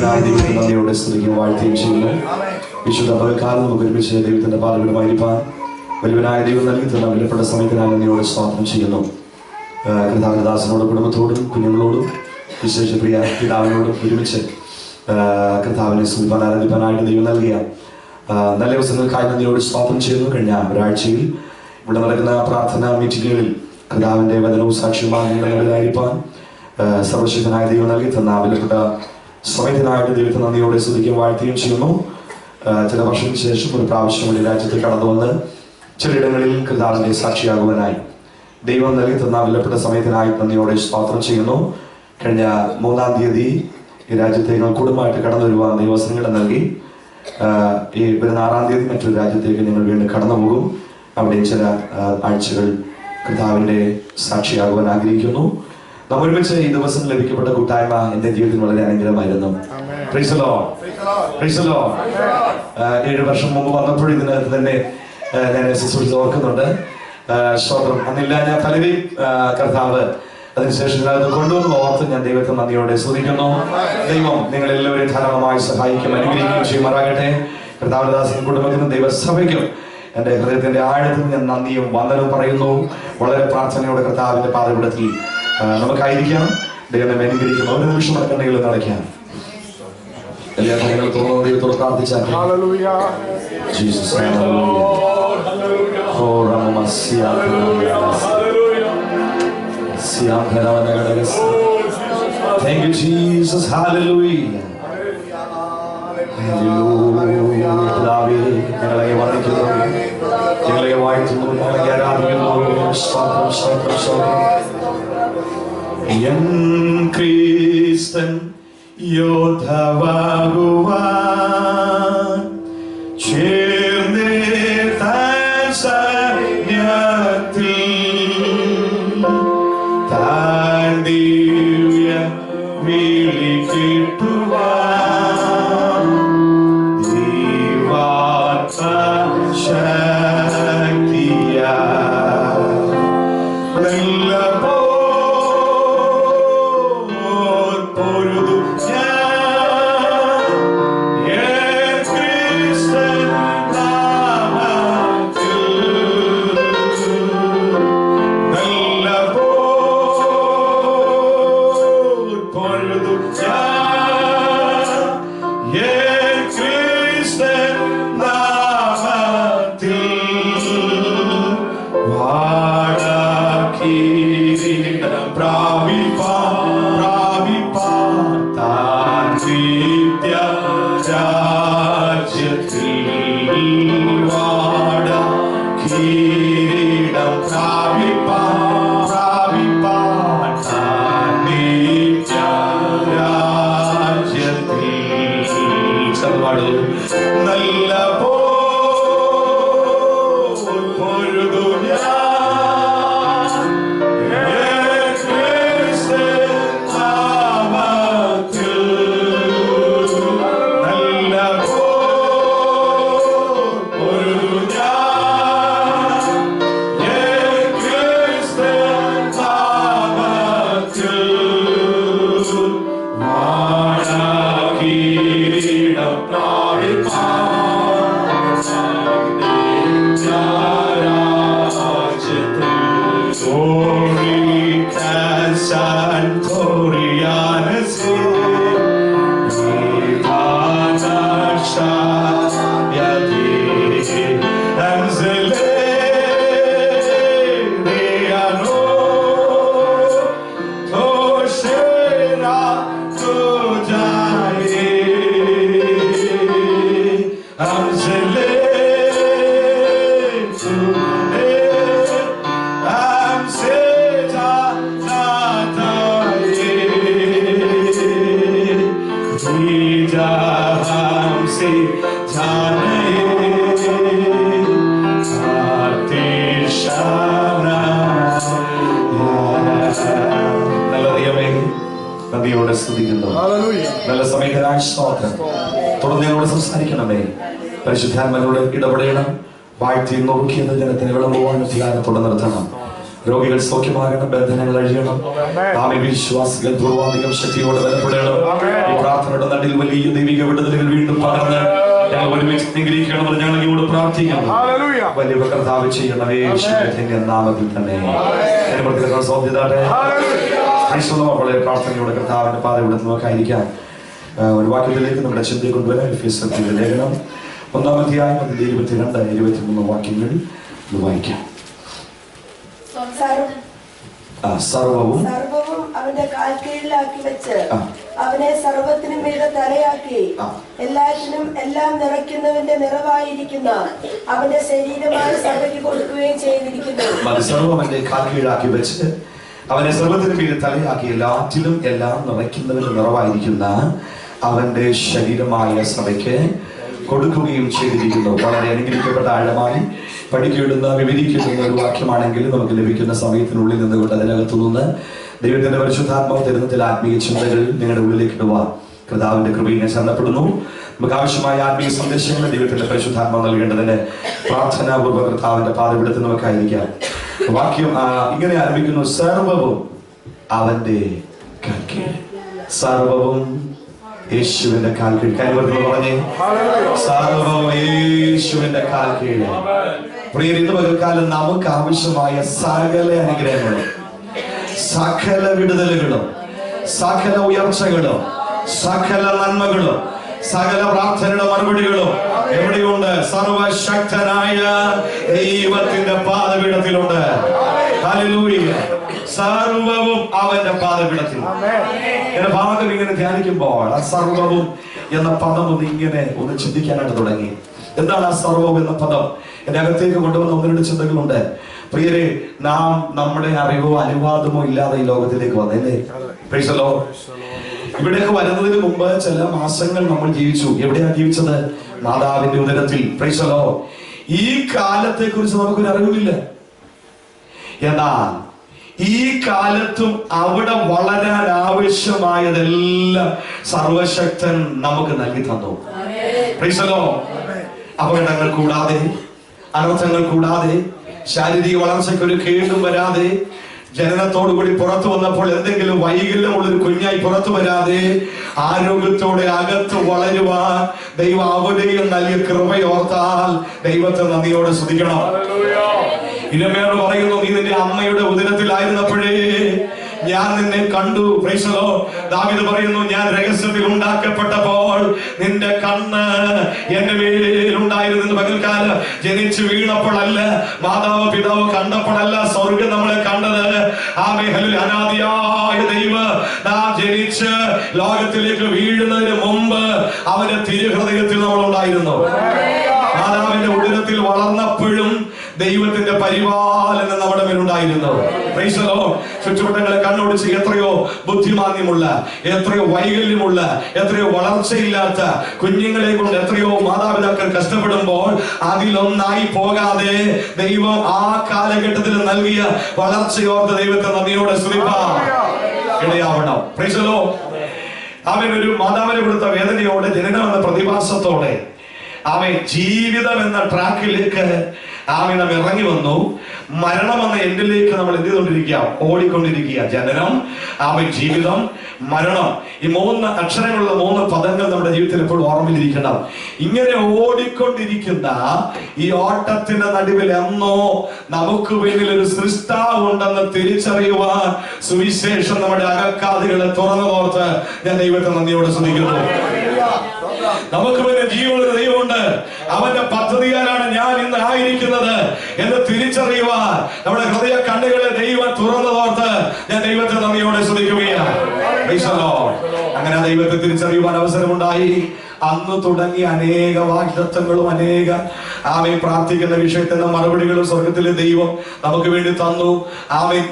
നന്ദിയോടെ സ്തുതിക്കും വാഴ്ത്തുകയും ചെയ്യുന്നു. വിശുദ്ധ പകൽക്കാലം നമുക്ക് ഒരുമിച്ച് ദൈവത്തിന്റെ പാതകളുമായിരിക്കാൻ വലുവനായ ദൈവം നൽകി തന്ന വിലപ്പെട്ട സമയത്തിനായി നന്ദിയോടെ സ്വാഗതം ചെയ്യുന്നു. കർത്താവിദാസനോടും കുടുംബത്തോടും കുഞ്ഞുങ്ങളോടും വിശേഷ പ്രിയ പിതാവിനോടും ഒരുമിച്ച് കർത്താവിനെ സ്തുതിപ്പാൻ ആരാധിപ്പാനായിട്ട് ദൈവം നൽകിയ നല്ല ദിവസങ്ങൾക്കായി നന്ദിയോട് സ്വാഗതം ചെയ്യുന്നു. കഴിഞ്ഞ ഒരാഴ്ചയിൽ ഇവിടെ നടക്കുന്ന പ്രാർത്ഥനാ മീറ്റിങ്ങുകളിൽ കർത്താവിന്റെ വചനവും സാക്ഷ്യവുമായി നിങ്ങളായിരിക്കാൻ സർവശക്തനായ ദൈവം നൽകി തന്ന വിലപ്പെട്ട സമയത്തിനായിട്ട് ദൈവത്തെ നന്ദിയോടെ സ്തുതിക്കുകയും വാഴ്ത്തുകയും ചെയ്യുന്നു. ചില വർഷങ്ങൾക്ക് ശേഷം ഒരു പ്രാവശ്യം കൂടി രാജ്യത്ത് കടന്നു വന്ന് ചിലയിടങ്ങളിൽ കർത്താവിന്റെ സാക്ഷിയാകുവാനായി ദൈവം നൽകി തന്ന വിലപ്പെട്ട സമയത്തിനായി നന്ദിയോടെ സ്തോത്രം ചെയ്യുന്നു. കഴിഞ്ഞ 3-ാം തീയതി ഈ രാജ്യത്തേക്ക് കുടുംബമായിട്ട് കടന്നു വരുവാൻ ദൈവവസനങ്ങൾ നൽകി. ഈ വരുന്ന 6-ാം തീയതി മറ്റൊരു രാജ്യത്തേക്ക് ഞങ്ങൾ വീണ്ടും കടന്നു പോകും. അവിടെ ചില ആഴ്ചകൾ കർത്താവിന്റെ സാക്ഷിയാകുവാൻ ആഗ്രഹിക്കുന്നു. നമ്മൾ ഒരുമിച്ച് ഈ ദിവസം ലഭിക്കപ്പെട്ട കൂട്ടായ്മ എന്റെ ജീവിതത്തിൽ വളരെ അനുഗ്രഹമായിരുന്നു. 7 വർഷം മുമ്പ് വന്നപ്പോൾ ഇതിനകത്ത് തന്നെ ഞാൻ ശുശ്രൂഷ ഓർക്കുന്നുണ്ട്. സ്തോത്രം. അന്നില്ല ഞാൻ പലരെയും കർത്താവ് അതിനുശേഷം ഇതിനകത്ത് കൊണ്ടുവന്ന് ഓർത്ത് ഞാൻ ദൈവത്തെ നന്ദിയോടെ സ്തുതിക്കുന്നു. ദൈവം നിങ്ങളെല്ലാവരെയും ധാരാളമായി സഹായിക്കും, അനുഗ്രഹിക്കുകയും ചെയ്യുമാറാകട്ടെ. കർത്താവദാസൻ കുടുംബത്തിനും ദൈവസഭയ്ക്കും എൻ്റെ ഹൃദയത്തിന്റെ ആഴത്തിൽ ഞാൻ നന്ദിയും വന്ദനവും പറയുന്നു. വളരെ പ്രാർത്ഥനയോടെ കർത്താവിന്റെ പാതപീഠത്തിൽ നമുക്കായിരിക്കാം. ദൈവം അനുഗ്രഹിക്കുന്നു. ഒരു നിമിഷം കണ്ണുകളിൽ നടക്കാം. എല്ലാ കാര്യങ്ങളും തുറന്നു ദൈവത്തോട് പ്രാർത്ഥിച്ചാൽ Thank you, Jesus. Hallelujah. Hallelujah. ഞങ്ങളെ വന്ദിക്കുന്നു, ഞങ്ങളെ വാഴ്ത്തുന്നു, ഞങ്ങളെ ആരാധിക്കുന്നു. സ്തോത്രം, സ്തോത്രം, സ്തോത്രം. എൻ ക്രിസ്തൻ യോദ്ധാവാകുവാൻ ചേർന്നേ താൻ സൈന്യത്തിൽ താൻ ദിവ്യ വിളി കിട്ടുവാൻ ദൈവാത്മശക്തിയാ നല്ല സമയത്തിനായി സ്തോത്രം. തുടർന്ന് ഞങ്ങളോട് സംസാരിക്കണമേ. പരിശുദ്ധാത്മാവിനോട് ഇടപെടണം. വാഴ്ത്തി നോക്കിയെന്ന് ജനത്തിന് വിളമ്പുവാൻ അധികാരത്തോടെ നിർത്തണം. രോഗികൾ സൗഖ്യമാകണം, ബന്ധനങ്ങൾ അഴിയണം. ആമേൻ. വിശ്വാസികൾ പൂർവാധികം ശക്തിയോടെ ബലപ്പെടണം. ഈ പ്രാർത്ഥനയുടെ നടുവിൽ വലിയ ദൈവിക വിടുതലുകൾ വീണ്ടും പകർന്ന് ഞങ്ങൾ ഒരുമിച്ച് നിഗ്രഹിക്കണമെന്ന് ഞങ്ങൾ ഇങ്ങോട്ട് പ്രാർത്ഥിക്കുന്നു. വലിയ കർത്താവ് ചെയ്യണമേ യേശുവിന്റെ നാമത്തിൽ തന്നെ. വളരെ പ്രാർത്ഥനയോടെ കർത്താവിന്റെ പാത ഇവിടെ നോക്കാതിരിക്കാൻ ഒരു വാക്യത്തിലേക്ക് നമ്മുടെ ചിന്തയെ കൊണ്ടുവരാൻ എഫേസ്യരുടെ ലേഖനം 1-ാം അധ്യായം 22-23 വാക്യങ്ങൾ വായിക്കാം. സർവവും അവന്റെ കാൽ കീഴിലാക്കി വെച്ച് അവനെ സർവത്തിനും മീതെ തലയാക്കി എല്ലാറ്റിനും എല്ലാം നിറയ്ക്കുന്നവന്റെ നിറവായിരിക്കുന്ന അവന്റെ ശരീരമായ സഭയ്ക്ക് കൊടുക്കുകയും ചെയ്തിരിക്കുന്നു. സർവം അവന്റെ കാൽ കീഴിലാക്കി വെച്ച് അവനെ സർവത്തിനും മീതെ തലയാക്കി എല്ലാറ്റിലും എല്ലാം നിറയ്ക്കുന്നവന്റെ നിറവായിരിക്കുന്ന അവന്റെ ശരീരമായ സഭയ്ക്ക് കൊടുക്കുകയും ചെയ്തിരിക്കുന്നു. വളരെ അനുഗ്രഹിക്കപ്പെട്ട ആഴമായി പഠിക്കേണ്ടുന്ന വിവരിക്കുന്ന ഒരു വാക്യമാണെങ്കിലും നമുക്ക് ലഭിക്കുന്ന സമയത്തിനുള്ളിൽ നിന്നുകൊണ്ട് അതിനകത്തു നിന്ന് ദൈവത്തിന്റെ പരിശുദ്ധാത്മാവ് തരുന്ന ചില ആത്മീയ ചിന്തകൾ നിങ്ങളുടെ ഉള്ളിലേക്ക് ഇടുവാൻ കർത്താവിന്റെ കൃപയെ ഞാൻ ശരണപ്പെടുന്നു. നമുക്ക് ആവശ്യമായ ആത്മീയ സന്ദേശങ്ങൾ ദൈവത്തിന്റെ പരിശുദ്ധാത്മാവ് നൽകേണ്ടതിന് പ്രാർത്ഥനാപൂർവ്വ കർത്താവിന്റെ പാതപിടുത്ത് നമുക്കായിരിക്കാം. വാക്യം ഇങ്ങനെ ആരംഭിക്കുന്നു. സർവവും അവന്റെ കാൽ കീഴിൽ. സർവവും യേശുവിന്റെ കാൽ കീഴിൽ. കൈവർന്ന് പറഞ്ഞേ, സർവവും യേശുവിന്റെ കാൽ കീഴിൽ. പ്രിയർ, ഇന്ന് പകൽക്കാലം നമുക്ക് ആവശ്യമായ സകല അനുഗ്രഹങ്ങളും സകല വിടുതലുകളും സകല ഉയർച്ചകളും സകല നന്മകളും സകല പ്രാർത്ഥനയുടെ മറുപടികളും എവിടെയുണ്ട്? സർവശക്തനായ ദൈവത്തിന്റെ പാദപീഠത്തിലുണ്ട്. ഹല്ലേലൂയ. സർവവും അവന്റെ പാദപീഠത്തിൽ. എന്റെ ഭാഗം ഇങ്ങനെ ധ്യാനിക്കുമ്പോൾ ആ സർവവും എന്ന പദം ഒന്ന് ചിന്തിക്കാനായിട്ട് തുടങ്ങി. എന്താണ് ആ സർവം എന്ന പദം? എന്റെ അകത്തേക്ക് കൊണ്ടുവന്ന 1-2 ചിന്തകളുണ്ട്. പ്രിയരെ, നാം നമ്മുടെ അറിവോ അനുവാദമോ ഇല്ലാതെ ഈ ലോകത്തിലേക്ക് വന്നല്ലേ? Price the Lord. ഇവിടേക്ക് വരുന്നതിന് മുമ്പ് ചില മാസങ്ങൾ നമ്മൾ ജീവിച്ചു. എവിടെയാണ് ജീവിച്ചത്? മാതാവിന്റെ ഉദരത്തിൽ. Price the Lord. ഈ കാലത്തെ കുറിച്ച് നമുക്കൊരു അറിവില്ല. എന്നാൽ ഈ കാലത്തും അവിടെ വളരാൻ ആവശ്യമായതെല്ലാം സർവശക്തൻ നമുക്ക് നൽകി തന്നു. Price the Lord. അപകടങ്ങൾ കൂടാതെ, അനർത്ഥങ്ങൾ കൂടാതെ, ശാരീരിക വളർച്ചയ്ക്ക് ഒരു കേടും വരാതെ, ജനനത്തോടുകൂടി പുറത്തു വന്നപ്പോൾ എന്തെങ്കിലും വൈകല്യമുള്ളൊരു കുഞ്ഞായി പുറത്തു വരാതെ ആരോഗ്യത്തോടെ അകത്ത് വളരുവാൻ ദൈവം അവിടെയും നൽകിയ കൃപയോർത്താൽ ദൈവത്തെ നന്ദിയോടെ സ്തുതിക്കണം. ഇരമയോട് പറയുന്നു, നീ നിന്റെ അമ്മയുടെ ഉദരത്തിലായിരുന്നപ്പോഴേ ഞാൻ നിന്നെ കണ്ടു. Price the Lord. ദാവീദ് പറയുന്നു, ഞാൻ രഹസ്യത്തിൽ ഉണ്ടാക്കപ്പെട്ടപ്പോൾ നിന്റെ കണ്ണ് എന്റെ മേലുണ്ടായിരുന്നു. പകൽക്കാലം ജനിച്ചു വീണപ്പോഴല്ല, മാതാവ് പിതാവ് കണ്ടപ്പോഴല്ല സ്വർഗ്ഗം നമ്മളെ കണ്ടത്. അനാദിയായ ദൈവം നാം ജനിച്ച് ലോകത്തിലേക്ക് വീഴുന്നതിന് മുമ്പ് അവന്റെ തിരുഹൃദയത്തിൽ നമ്മൾ ഉണ്ടായിരുന്നു. മാതാവിന്റെ ഉദരത്തിൽ വളർന്നപ്പോഴും ദൈവത്തിന്റെ പരിപാലനം നമ്മുടെ മേലുണ്ടായിരുന്നു. Praise the Lord. ചുറ്റുവട്ടങ്ങളെ കണ്ണോടിച്ച് എത്രയോ ബുദ്ധിമാന്യമുള്ള, എത്രയോ വൈകല്യമുള്ള, എത്രയോ വളർച്ചയില്ലാത്ത കുഞ്ഞുങ്ങളെ കൊണ്ട് എത്രയോ മാതാപിതാക്കൾ കഷ്ടപ്പെടുമ്പോൾ അതിലൊന്നായി പോകാതെ ദൈവം ആ കാലഘട്ടത്തിൽ നൽകിയ വളർച്ചയോർത്ത് ദൈവത്തെ നന്ദിയോടെ സ്തുതിപ്പാൻ ഇടയാവണം. Praise the Lord. അവനൊരു മാതാവിനെ കൊടുത്ത വേദനയോടെ, ജനനം എന്ന പ്രതിഭാസത്തോടെ അവൻ ജീവിതം എന്ന ട്രാക്കിലേക്ക് നാം ഇറങ്ങി വന്നു. മരണം എന്ന എൻഡിലേക്ക് നമ്മൾ എന്ത് ചെയ്തുകൊണ്ടിരിക്കുക? ഓടിക്കൊണ്ടിരിക്കുക. ജനനം, ജീവിതം, മരണം. ഈ 3 അക്ഷരങ്ങളുള്ള 3 പദങ്ങൾ നമ്മുടെ ജീവിതത്തിൽ എപ്പോഴും ഓർമ്മയിലിരിക്കണം. ഇങ്ങനെ ഓടിക്കൊണ്ടിരിക്കുന്ന ഈ ഓട്ടത്തിന്റെ നടുവിൽ എന്നോ നമുക്ക് പിന്നിൽ ഒരു സൃഷ്ടാവ് ഉണ്ടെന്ന് തിരിച്ചറിയുവാൻ സുവിശേഷം നമ്മുടെ അകക്കാതുകളെ തുറന്നു ഓർത്ത് ഞാൻ ദൈവത്തെ നന്ദിയോടെ സ്തുതിക്കുന്നു. നമുക്ക് പിന്നെ ജീവനുള്ള ദൈവമുണ്ട്. അവന്റെ പദ്ധതിയാലാണ് ഞാൻ ഇന്ന് ആയിരിക്കുന്നത് എന്ന് തിരിച്ചറിയുവാൻ നമ്മുടെ ഹൃദയ കണ്ണുകളെ ദൈവം തുറന്നതോർത്ത് ഞാൻ ദൈവത്തെ നന്ദിയോടെ സ്തുതിക്കുകയാണ്. അങ്ങനെ ദൈവത്തെ തിരിച്ചറിയുവാൻ അവസരമുണ്ടായി. അന്ന് തുടങ്ങിയ അനേക വാഗ്ദത്തങ്ങളും അനേക പ്രാർത്ഥിക്കുന്ന വിഷയത്തിന്റെ മറുപടികളും സ്വർഗത്തിലെ ദൈവം നമുക്ക് വേണ്ടി തന്നു.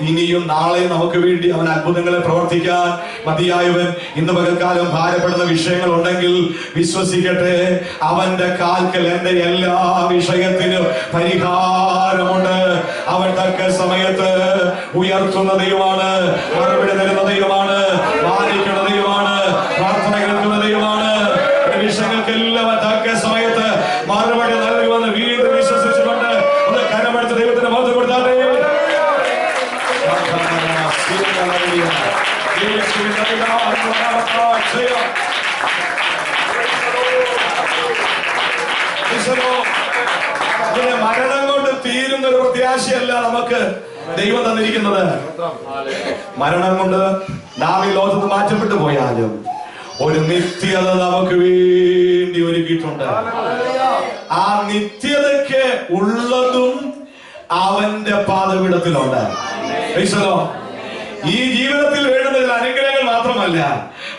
ഇനിയും നാളെ നമുക്ക് വേണ്ടി അവൻ അത്ഭുതങ്ങളെ പ്രവർത്തിക്കാൻ മതിയായവൻ. ഇന്ന് പകൽക്കാലം ഭാരപ്പെടുന്ന വിഷയങ്ങൾ ഉണ്ടെങ്കിൽ വിശ്വസിക്കട്ടെ, അവന്റെ കാൽക്കൽ എന്റെ എല്ലാ വിഷയത്തിനും പരിഹാരമുണ്ട്. അവൻ തക്ക സമയത്ത് ഉയർത്തുന്ന ദൈവമാണ്, മറുപടി തരുന്ന ദൈവമാണ്, മാനിക്കുന്ന ദൈവമാണ്, പ്രാർത്ഥന കേൾക്കുന്ന ദൈവമാണ്. വിഷയങ്ങൾക്കെല്ലാം തക്ക സമയത്ത് മറുപടി നൽകുമെന്ന് വീണ്ടും വിശ്വസിച്ചുകൊണ്ട് ഒന്ന് കരമെടുത്ത് ദൈവത്തിന് ബോധം കൊടുത്താട്ടെ. മരണം കൊണ്ട് തീരുന്ന ഒരു പ്രത്യാശയല്ല നമുക്ക് ദൈവം തന്നിരിക്കുന്നത്. മരണം കൊണ്ട് നാം ഈ ലോകത്ത് മാറ്റപ്പെട്ടു പോയാലും ഒരു നിത്യത നമുക്ക് വേണ്ടി ഒരുക്കിയിട്ടുണ്ട്. ആ നിത്യതയ്ക്ക് ഉള്ളതും അവന്റെ പാദപീഠത്തിലുണ്ട്. ഈ ജീവിതത്തിൽ വേണ്ടുന്ന അനുഗ്രഹങ്ങൾ മാത്രമല്ല,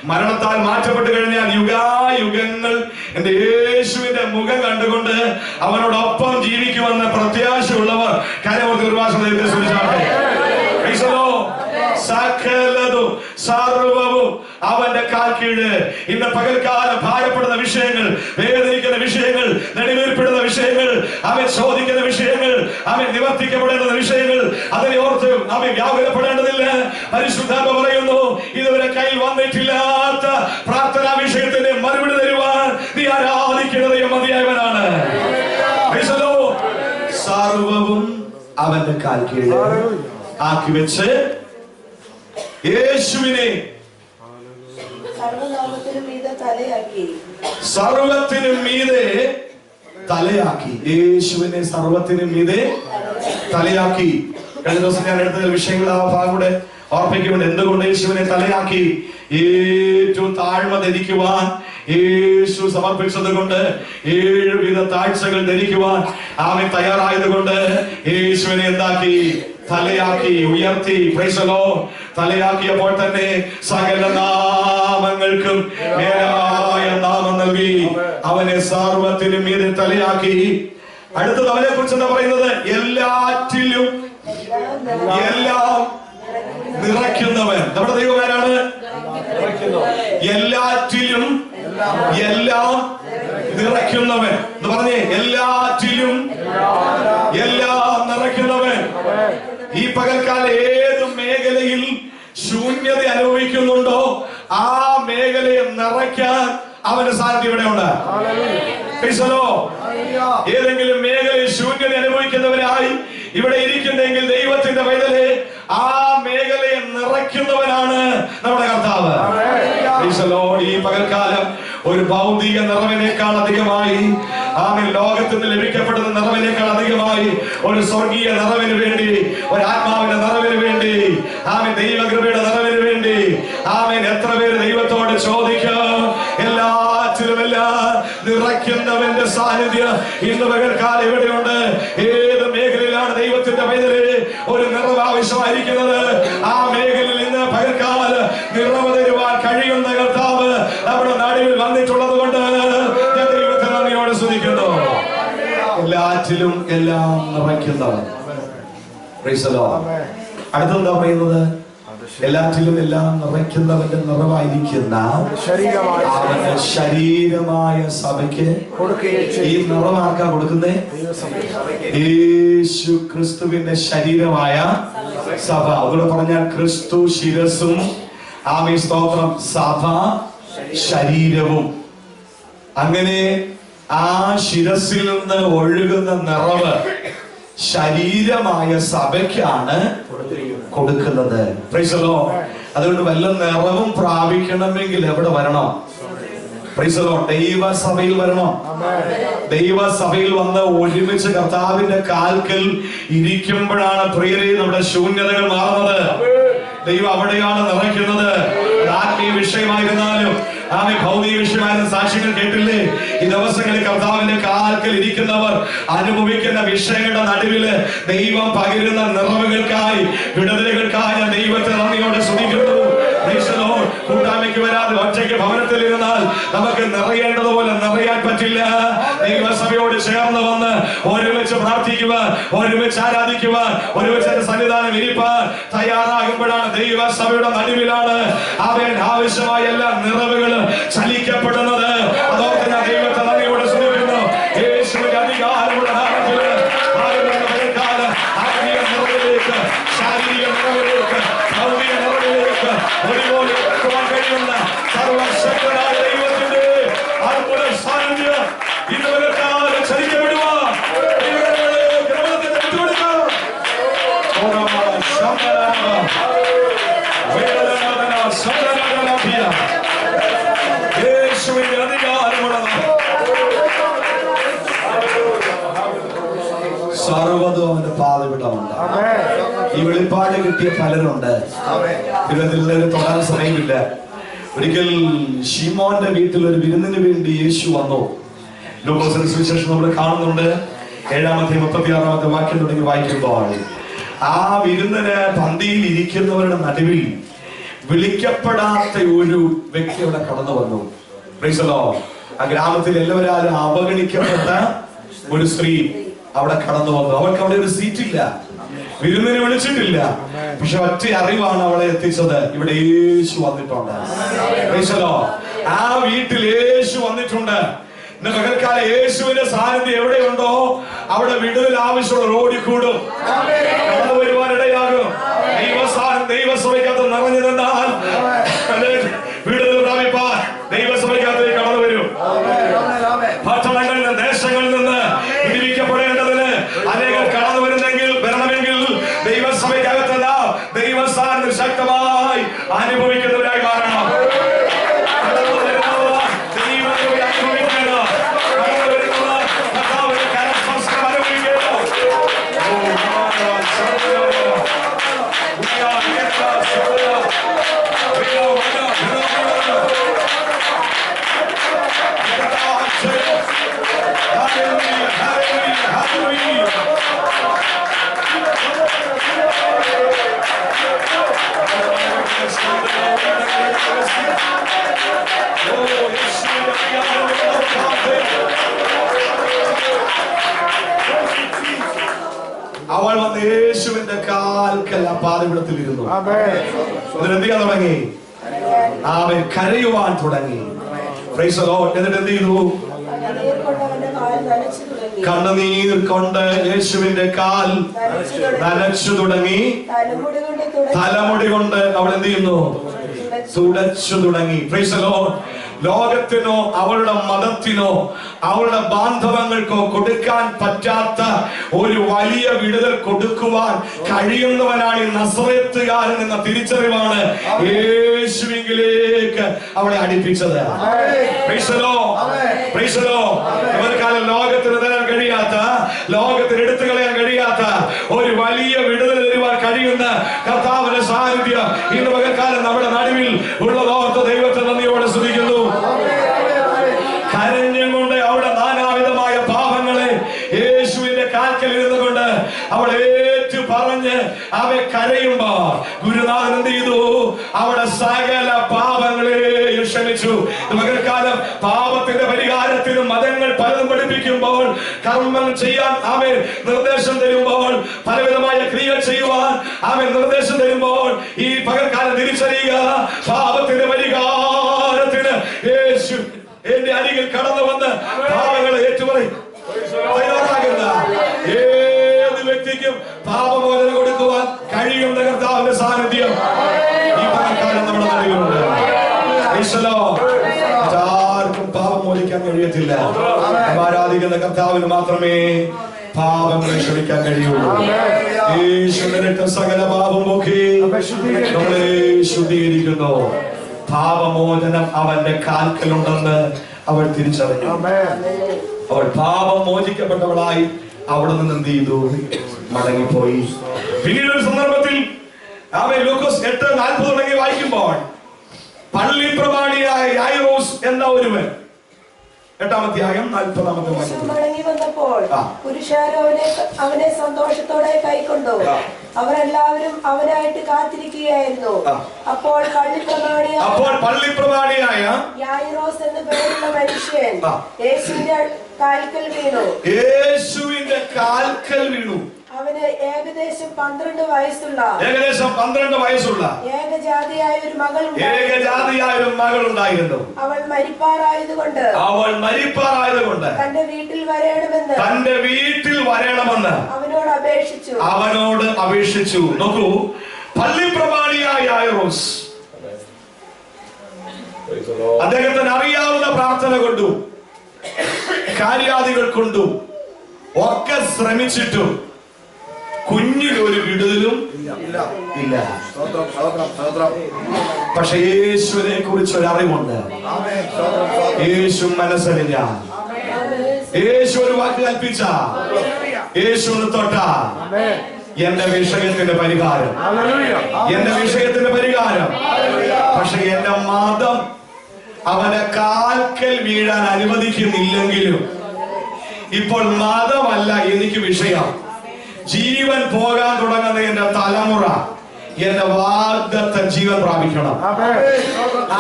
മരണത്താൽ മാറ്റപ്പെട്ട് കഴിഞ്ഞാൽ യുഗായുഗങ്ങൾ എന്റെ യേശുവിന്റെ മുഖം കണ്ടുകൊണ്ട് അവനോടൊപ്പം ജീവിക്കുമെന്ന പ്രത്യാശയുള്ളവർ കാര്യമൊക്കെ ഒരു ഭാഷ സകലതും സർവവും അവന്റെ കാൽ കീഴ്. ഇന്ന് പകൽക്കാലം ഭാരപ്പെടുന്ന വിഷയങ്ങൾ, വേദനിക്കുന്ന വിഷയങ്ങൾ, നെടുവീർപ്പിടുന്ന വിഷയങ്ങൾ, അവൻ ചോദിക്കുന്ന വിഷയങ്ങൾ, അവൻ നിവർത്തിക്കപ്പെടേണ്ടുന്ന വിഷയങ്ങൾ, അതിനെ ഓർത്ത് അവൻ വ്യാകുലപ്പെടേണ്ടതില്ല. പരിശുദ്ധാത്മ പറയുന്നു, ഇതുവരെ കയ്യിൽ വന്നിട്ടില്ലാത്ത പ്രാർത്ഥനാ വിഷയത്തിന്റെ മറുപടി തരുവാൻ നീ ആരാധിക്കുന്നത് മതിയായവനാണ്. സർവവും അവന്റെ കാൽ കീഴ് ആക്കി വെച്ച് യേശുവിനെ സർവത്തിനും മീതെ തലയാക്കി. യേശുവിനെ സർവത്തിനും മീതെ തലയാക്കി. കഴിഞ്ഞ ദിവസം ഞാൻ എടുത്ത വിഷയങ്ങൾ ആ ഭാഗം കൂടെ ഓർപ്പിക്കുന്നുണ്ട്. എന്തുകൊണ്ട് യേശുവിനെ തലയാക്കി? ഏറ്റവും താഴ്മ ധരിക്കുവാൻ യേശു സമർപ്പിച്ചത് കൊണ്ട്, 7 വിധ താഴ്ചകൾ ധരിക്കുവാൻ അവൻ തയ്യാറായത് കൊണ്ട് യേശുവിനെ എന്താക്കി? തലയാക്കി, ഉയർത്തി. Price the Lord. തലയാക്കിയപ്പോൾ തന്നെ സകല നാമങ്ങൾക്കും മേലായ നാമം നൽകി അവനെ സർവത്തിനും മീതെ തലയാക്കി. അടുത്തത് അവനെ കുറിച്ച് എന്താ പറയുന്നത്? എല്ലാറ്റിലും എല്ലാം നിറയ്ക്കുന്നവൻ. നമ്മുടെ ദൈവം ആരാണ്? എല്ലാറ്റിലും എല്ലാം നിറയ്ക്കുന്നവൻ എന്ന് പറഞ്ഞേ. എല്ലാറ്റിലും എല്ലാം നിറയ്ക്കുന്നവൻ. ഈ പകൽക്കാലം ഏത് മേഖലയിൽ ശൂന്യത അനുഭവിക്കുന്നുണ്ടോ ആ മേഖലയെ നിറയ്ക്കാൻ അവന്റെ സാന്നിധ്യം ഇവിടെ ഉണ്ട്. ഏതെങ്കിലും മേഖലയിൽ ശൂന്യത അനുഭവിക്കുന്നവരായി ഇവിടെ ഇരിക്കുന്നെങ്കിൽ ദൈവത്തിന്റെ പൈതലെ ആ മേഖലയെ നിറയ്ക്കുന്നവനാണ് നമ്മുടെ കർത്താവ്. ഈ പകൽക്കാലം ഒരു ഭൗതിക നിറവിനേക്കാൾ അധികമായി, ആമേൻ, ലോകത്തിന് ലഭിക്കപ്പെടുന്ന നിറവിനേക്കാൾ അധികമായി ഒരു സ്വർഗീയ നിറവിന് വേണ്ടി, ഒരു ആത്മാവിന്റെ നിറവിന് വേണ്ടി, ആമേൻ, ദൈവകൃപയുടെ നിറവിന് വേണ്ടി, ആമേൻ, എത്ര പേര് ദൈവത്തോട് ചോദിക്കും? എല്ലാറ്റിലുമെല്ലാം നിറയ്ക്കുന്നവന്റെ സാന്നിധ്യം ഇന്ന് പകൽക്കാലം ഇവിടെയുണ്ട്. ഏത് മേഖലയിലാണ് ദൈവത്തിന്റെ പൈതല് ഒരു നിറവ് ആവശ്യമായിരിക്കുന്നത്, ആ മേഖലയിൽ ഇന്ന് പകൽക്കാലം നിറവ് തരുവാൻ കഴിയുന്ന കർത്താവ് നമ്മുടെ നടുവിൽ വന്നിട്ടുള്ളത് കൊണ്ട് ഞാൻ ദൈവത്തെ നന്ദിയോടെ സ്തുതിക്കുന്നു. എല്ലാറ്റിലും എല്ലാം നിറയ്ക്കുന്നവൻ. അടുത്തെന്താ പറയുന്നത്? എല്ലാറ്റിലും എല്ലാം നിറയ്ക്കുന്നവന്റെ നിറവായിരിക്കുന്ന അവന്റെ ശരീരമായ സഭയ്ക്ക് ഈ നിറമാർക്കാ കൊടുക്കുന്നേ? യേശു ക്രിസ്തുവിന്റെ ശരീരമായ സഭ. അതുകൊണ്ട് പറഞ്ഞാൽ ക്രിസ്തു ശിരസും, ആമേൻ, സ്തോത്രം, സഭ ശരീരവും. അങ്ങനെ ആ ശിരസിൽ നിന്ന് ഒഴുകുന്ന നിറവ് ശരീരമായ സഭയ്ക്കാണ് കൊടുക്കുന്നത്. Price the Lord. അതുകൊണ്ട് വല്ല നിറവും പ്രാപിക്കണമെങ്കിൽ എവിടെ വരണം? Price the Lord. ദൈവസഭയിൽ വരണം. ദൈവസഭയിൽ വന്ന് ഒരുമിച്ച് കർത്താവിന്റെ കാൽക്കൽ ഇരിക്കുമ്പോഴാണ് പ്രിയരെ നമ്മുടെ ശൂന്യതകൾ മാറുന്നത്. ദൈവം അവിടെയാണ് നിറയ്ക്കുന്നത്. ആത്മീയ വിഷയമായിരുന്നാലും ആമേൻ, ഭൗതിക വിഷയമായിരുന്ന സാക്ഷ്യങ്ങൾ കേട്ടില്ലേ? ഈ ദിവസങ്ങളിൽ കർത്താവിന്റെ കാൽക്കൽ ഇരിക്കുന്നവർ അനുഭവിക്കുന്ന വിഷയങ്ങളുടെ നടുവില് ദൈവം പകരുന്ന നിറവുകൾക്കായി, വിടുതലുകൾക്കായി ഞാൻ ദൈവത്തെ നന്ദിയോടെ സ്തുതിക്കുന്നു. കൂട്ടായ്മയ്ക്ക് വരാതെ ഒറ്റയ്ക്ക് ഭവനത്തിൽ ഇരുന്നാൽ നമുക്ക് നിറയേണ്ടതുപോലെ നിറയാൻ പറ്റില്ല. ദൈവസഭയോട് ചേർന്ന് വന്ന് ഒരുമിച്ച് പ്രാർത്ഥിക്കുവാൻ, ഒരുമിച്ച് ആരാധിക്കുവാൻ, ഒരുമിച്ച് സന്നിധാനം ഇരിപ്പാൻ തയ്യാറാകുമ്പോഴാണ് ദൈവസഭയുടെ നടുവിലാണ് അവൻ ആവശ്യമായ എല്ലാ നിറവുകളും ചലിക്കപ്പെടുന്നത്. അതോടെ ഞാൻ ദൈവത്തെ നന്ദിയോടെ സ്തുതിക്കുന്നു. യേശുവിന്റെ അധികാരമുള്ള നാമത്തില് ആത്മീയ നിറവിലേക്ക്, ശാരീരിക നിറവിലേക്ക്, ഭൗതിക നിറവിലേക്ക് ഒരുപോലെ എടുക്കുവാൻ കഴിയുന്ന സർവശക്തനായ ദൈവത്തിന്റെ അത്ഭുത സാന്നിധ്യം ഇതുവരെ ചലിക്കപ്പെടുവാൻ ബന്ധങ്ങളുണ്ട്. ഈ വെളിപ്പാട് കിട്ടിയ പലരുണ്ട്. ഇതിൽ തൊടാൻ സമയമില്ല. ഒരിക്കൽ ശിമോന്റെ വീട്ടിൽ ഒരു വിരുന്നിന് വേണ്ടി യേശു വന്നു. ലൂക്കോസിന്റെ സുവിശേഷം നമ്മൾ കാണുന്നുണ്ട്. 7-36 വാക്യം തുടങ്ങി വായിക്കുമ്പോൾ ആ വിരുന്നിന് പന്തിയിൽ ഇരിക്കുന്നവരുടെ നടുവിൽ വിളിക്കപ്പെടാത്ത ഒരു വ്യക്തി അവിടെ കടന്നു വന്നു. Price the Lord. ആ ഗ്രാമത്തിൽ എല്ലാവരും അവഗണിക്കപ്പെട്ട ഒരു സ്ത്രീ അവിടെ കടന്നു വന്നു. അവൾക്ക് അവിടെ ഒരു സീറ്റില്ല, വിരുന്നിനെ വിളിച്ചിട്ടില്ല. പക്ഷെ ഒറ്റ അറിവാണ് അവളെ എത്തിച്ചത്, ഇവിടെ യേശു വന്നിട്ടുണ്ട്. Price the Lord. ആ വീട്ടിൽ യേശു വന്നിട്ടുണ്ട്. ഇന്ന് പകൽക്കാലം യേശുവിന്റെ സാന്നിധ്യം എവിടെയുണ്ടോ അവിടെ വിടുതൽ ആവശ്യമുള്ള ഓടിക്കൂടും, കടന്നു വരുവാനിടയാകും. ദൈവസഭയ്ക്കകത്ത് നിറഞ്ഞു നിന്നാൽ വിടുതൽ പ്രാപിപ്പാൻ ദൈവസഭയ്ക്കകത്തേക്ക് കടന്നു വരും. പട്ടണങ്ങളിൽ നിന്ന് ദേശങ്ങളിൽ നിന്ന് വിടിവിക്കപ്പെടേണ്ടതിന് അനേകം കടന്നു വരണമെങ്കിൽ ദൈവസഭയ്ക്കകത്ത് ദൈവസ്ഥാനത്തിൽ ശക്തമായി അനുഭവിക്കുന്നവരായി മാറണം. അവൾ വന്ന് യേശുവിന്റെ കാൽക്കൽ ആ പാതപിടത്തിൽ ഇരുന്നു. എന്ത് ചെയ്യാൻ തുടങ്ങി? അവൻ കരയുവാൻ തുടങ്ങി. Price the Lord. എന്നിട്ട് എന്ത് ചെയ്തു? കണ്ണുനീർ കൊണ്ട് യേശുവിന്റെ കാൽ നനച്ചു തുടങ്ങി. തലമുടി കൊണ്ട് അവൾ എന്ത് ചെയ്യുന്നു? തുടച്ചു തുടങ്ങി. Price the Lord. ലോകത്തിനോ അവളുടെ മതത്തിനോ അവളുടെ ബാന്ധവങ്ങൾക്കോ കൊടുക്കാൻ പറ്റാത്ത ഒരു വലിയ വിടുതൽ കൊടുക്കുവാൻ കഴിയുന്നവനാണ് ഈ നസറേത്തുകാരൻ എന്ന തിരിച്ചറിവാണ് യേശുവിലേക്ക് അവളെ അടുപ്പിച്ചത്. ഇവർക്കാലം ലോകത്തിന് തരാൻ കഴിയാത്ത, ലോകത്തിന് എടുത്തു കളയാൻ കഴിയാത്ത ഒരു വലിയ വിടുതൽ തരുവാൻ കഴിയുന്ന കർത്താവിന്റെ സാന്നിധ്യം ഇന്ന് പകൽക്കാലം നമ്മുടെ നടുവിൽ ഉള്ളതോർത്ത് ദൈവത്തെ നന്ദിയോടെ സ്തുതിക്കുന്നു. കരഞ്ഞുകൊണ്ട് അവളുടെ നാനാവിധമായ പാപങ്ങളെ യേശുവിന്റെ കാൽക്കൽ ഇരുന്നുകൊണ്ട് അവൾ ഏറ്റു പറഞ്ഞ് അവയെ കരയുമ്പോ ഗുരുനാഥൻ എന്ത് ചെയ്തു? അവിടെ സകല പാപങ്ങളെ ക്ഷമിച്ചു. മകൾക്കാലം പാപത്തിന്റെ പരിഹാരത്തിനും മതങ്ങൾ പലതും പഠിപ്പിക്കുമ്പോൾ, കർമ്മം ചെയ്യാൻ അവൻ നിർദ്ദേശം തരുമ്പോൾ, പലവിധമായ ക്രിയകൾ ചെയ്യുവാൻ അവൻ നിർദ്ദേശം തരുമ്പോൾ ഈ പകൽക്കാലം തിരിച്ചറിയുക, പാപത്തിന്റെ പരിഹാരത്തിന് യേശു എന്റെ അരികിൽ കടന്നു വന്ന് പാപങ്ങളെ ഏറ്റുപറയും തയ്യാറാകുന്ന ഏത് വ്യക്തിക്കും പാപമോചനം കൊടുക്കുവാൻ കഴിയുന്ന കർത്താവിന്റെ സാന്നിധ്യം ഈ പകൽക്കാലം നമ്മുടെ നടുവിലുണ്ട്. ആർക്കും പാപം മോചിക്കാൻ കഴിയത്തില്ല. ആരാധിക്കുന്ന കർത്താവിന് മാത്രമേ പാപങ്ങളെ ക്ഷമിക്കാൻ കഴിയുള്ളൂ. യേശുവിന്റെ സകല പാപം പോക്കി നമ്മളെ ശുദ്ധീകരിക്കുന്നു. പാപമോചനം അവന്റെ കാൽക്കലുണ്ടെന്ന് അവൾ തിരിച്ചറിഞ്ഞു. അവൾ പാപം മോചിക്കപ്പെട്ടവളായി അവിടെ നിന്ന് എന്ത് ചെയ്തു? മടങ്ങിപ്പോയി. പിന്നീട് ഒരു സന്ദർഭത്തിൽ അവൻ ലൂക്കോസ് 8:40 തുടങ്ങി വായിക്കുമ്പോൾ പള്ളി പ്രമാണിയായ യായിറോസ് എന്ന ഒരുവൻ, 8-40 മടങ്ങി വന്നപ്പോൾ പുരുഷാരം അവനെ സന്തോഷത്തോടെ കൈക്കൊണ്ടു. അവരെല്ലാവരും അവനായിട്ട് കാത്തിരിക്കുകയായിരുന്നു. അപ്പോൾ പള്ളിപ്രമാണിയായ യായിറോസ് എന്ന് പേരുള്ള മനുഷ്യൻ യേശുവിന്റെ കാൽക്കൽ വീണു. അവന് ഏകദേശം 12 വയസ്സുള്ള ഏകജാതിയായ ഒരു മകൾ ഉണ്ടായിരുന്നു. അവൾ മരിപ്പാറായതുകൊണ്ട് തന്റെ വീട്ടിൽ വരണമെന്ന് അവനോട് അപേക്ഷിച്ചു. നോക്കൂ, പള്ളിപ്രമാണിയായ യായിറോസ് അദ്ദേഹത്തിന് അറിയാവുന്ന പ്രാർത്ഥന കൊണ്ടും കാര്യാദികൾ കൊണ്ടും ഒക്കെ ശ്രമിച്ചിട്ടും കുഞ്ഞിലൊരു വിടുതലും ഇല്ല. പക്ഷെ യേശുവിനെ കുറിച്ച് ഒരു അറിവുണ്ട്. യേശു മനസ്സറിഞ്ഞ, യേശു ഒരു വാക്ക് കൽപ്പിച്ച, യേശു തൊട്ട എന്റെ വിഷയത്തിന്റെ പരിഹാരം, എന്റെ വിഷയത്തിന്റെ പരിഹാരം. പക്ഷെ എന്റെ മതം അവനെ കാൽക്കൽ വീഴാൻ അനുവദിക്കുന്നില്ലെങ്കിലും ഇപ്പോൾ മതമല്ല എനിക്ക് വിഷയം. ജീവൻ പോകാൻ തുടങ്ങുന്ന എന്റെ തലമുറ എന്റെ വാഗ്ദത്ത ജീവൻ പ്രാപിക്കണം.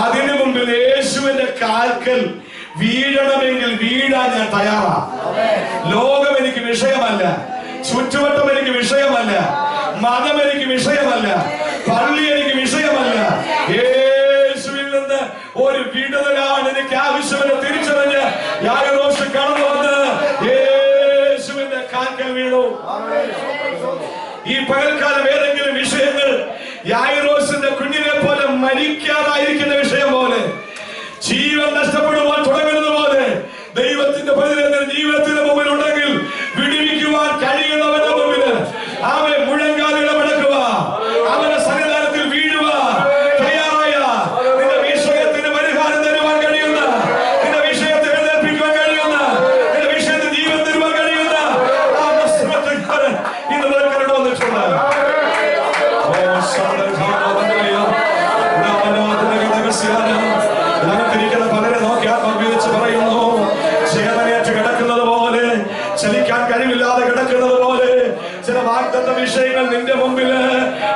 അതിനു മുമ്പിൽ യേശുവിന്റെ കാൽക്കൽ വീഴണമെങ്കിൽ വീഴാൻ ഞാൻ തയ്യാറാ. ലോകം എനിക്ക് വിഷയമല്ല, ചുറ്റുവട്ടം എനിക്ക് വിഷയമല്ല, മതം എനിക്ക് വിഷയമല്ല, പള്ളി എനിക്ക് വിഷയമല്ല. യേശുവിൽ നിന്ന് ഒരു വിടുതലാണ് എനിക്ക് ആവശ്യമെന്ന് തിരിച്ചറിഞ്ഞ് യായിറോസ് കടന്നു വന്ന് യേശുവിന്റെ കാൽക്കൽ വീണു. ഈ പകൽക്കാലം ഏതെങ്കിലും വിഷയങ്ങൾ യായിറോസിന്റെ കുഞ്ഞിനെ പോലെ മരിക്കാതായിരിക്കുന്ന വിഷയം പോലെ, ജീവൻ നഷ്ടപ്പെടുവാൻ തുടങ്ങുന്നത് പോലെ ദൈവത്തിന്റെ പതിനെട്ട് ജീവിതത്തിന്റെ മുമ്പിൽ ഉണ്ടെങ്കിൽ വിടിവിക്കുവാൻ കഴിയുന്നവന്റെ മുമ്പിൽ അവൻ മുഴങ്കാലുകളെ മടക്കുക, അവന്റെ സന്നിധാനത്തിൽ വീഴുക. തയ്യാറായ നിന്റെ വിഷയത്തിന് പരിഹാരം തരുവാൻ കഴിയുന്ന, നിന്റെ വിഷയത്തെ എഴുന്നേൽപ്പിക്കുവാൻ കഴിയുന്ന, നിന്റെ വിഷയത്തിന് ജീവൻ തരുവാൻ കഴിയുന്ന ആ നസ്രത്തുകാരൻ ഇന്ന് നിനക്ക് വന്നിട്ടുണ്ട്. ിരിക്കുന്ന പലരെ നോക്കി ആത്മവിളിച്ച് പറയുന്നു, ചേതനയേറ്റ് കിടക്കുന്നത് പോലെ, ചലിക്കാൻ കഴിവില്ലാതെ കിടക്കുന്നത് പോലെ ചില വാഗ്ദത്ത വിഷയങ്ങൾ നിന്റെ മുമ്പിൽ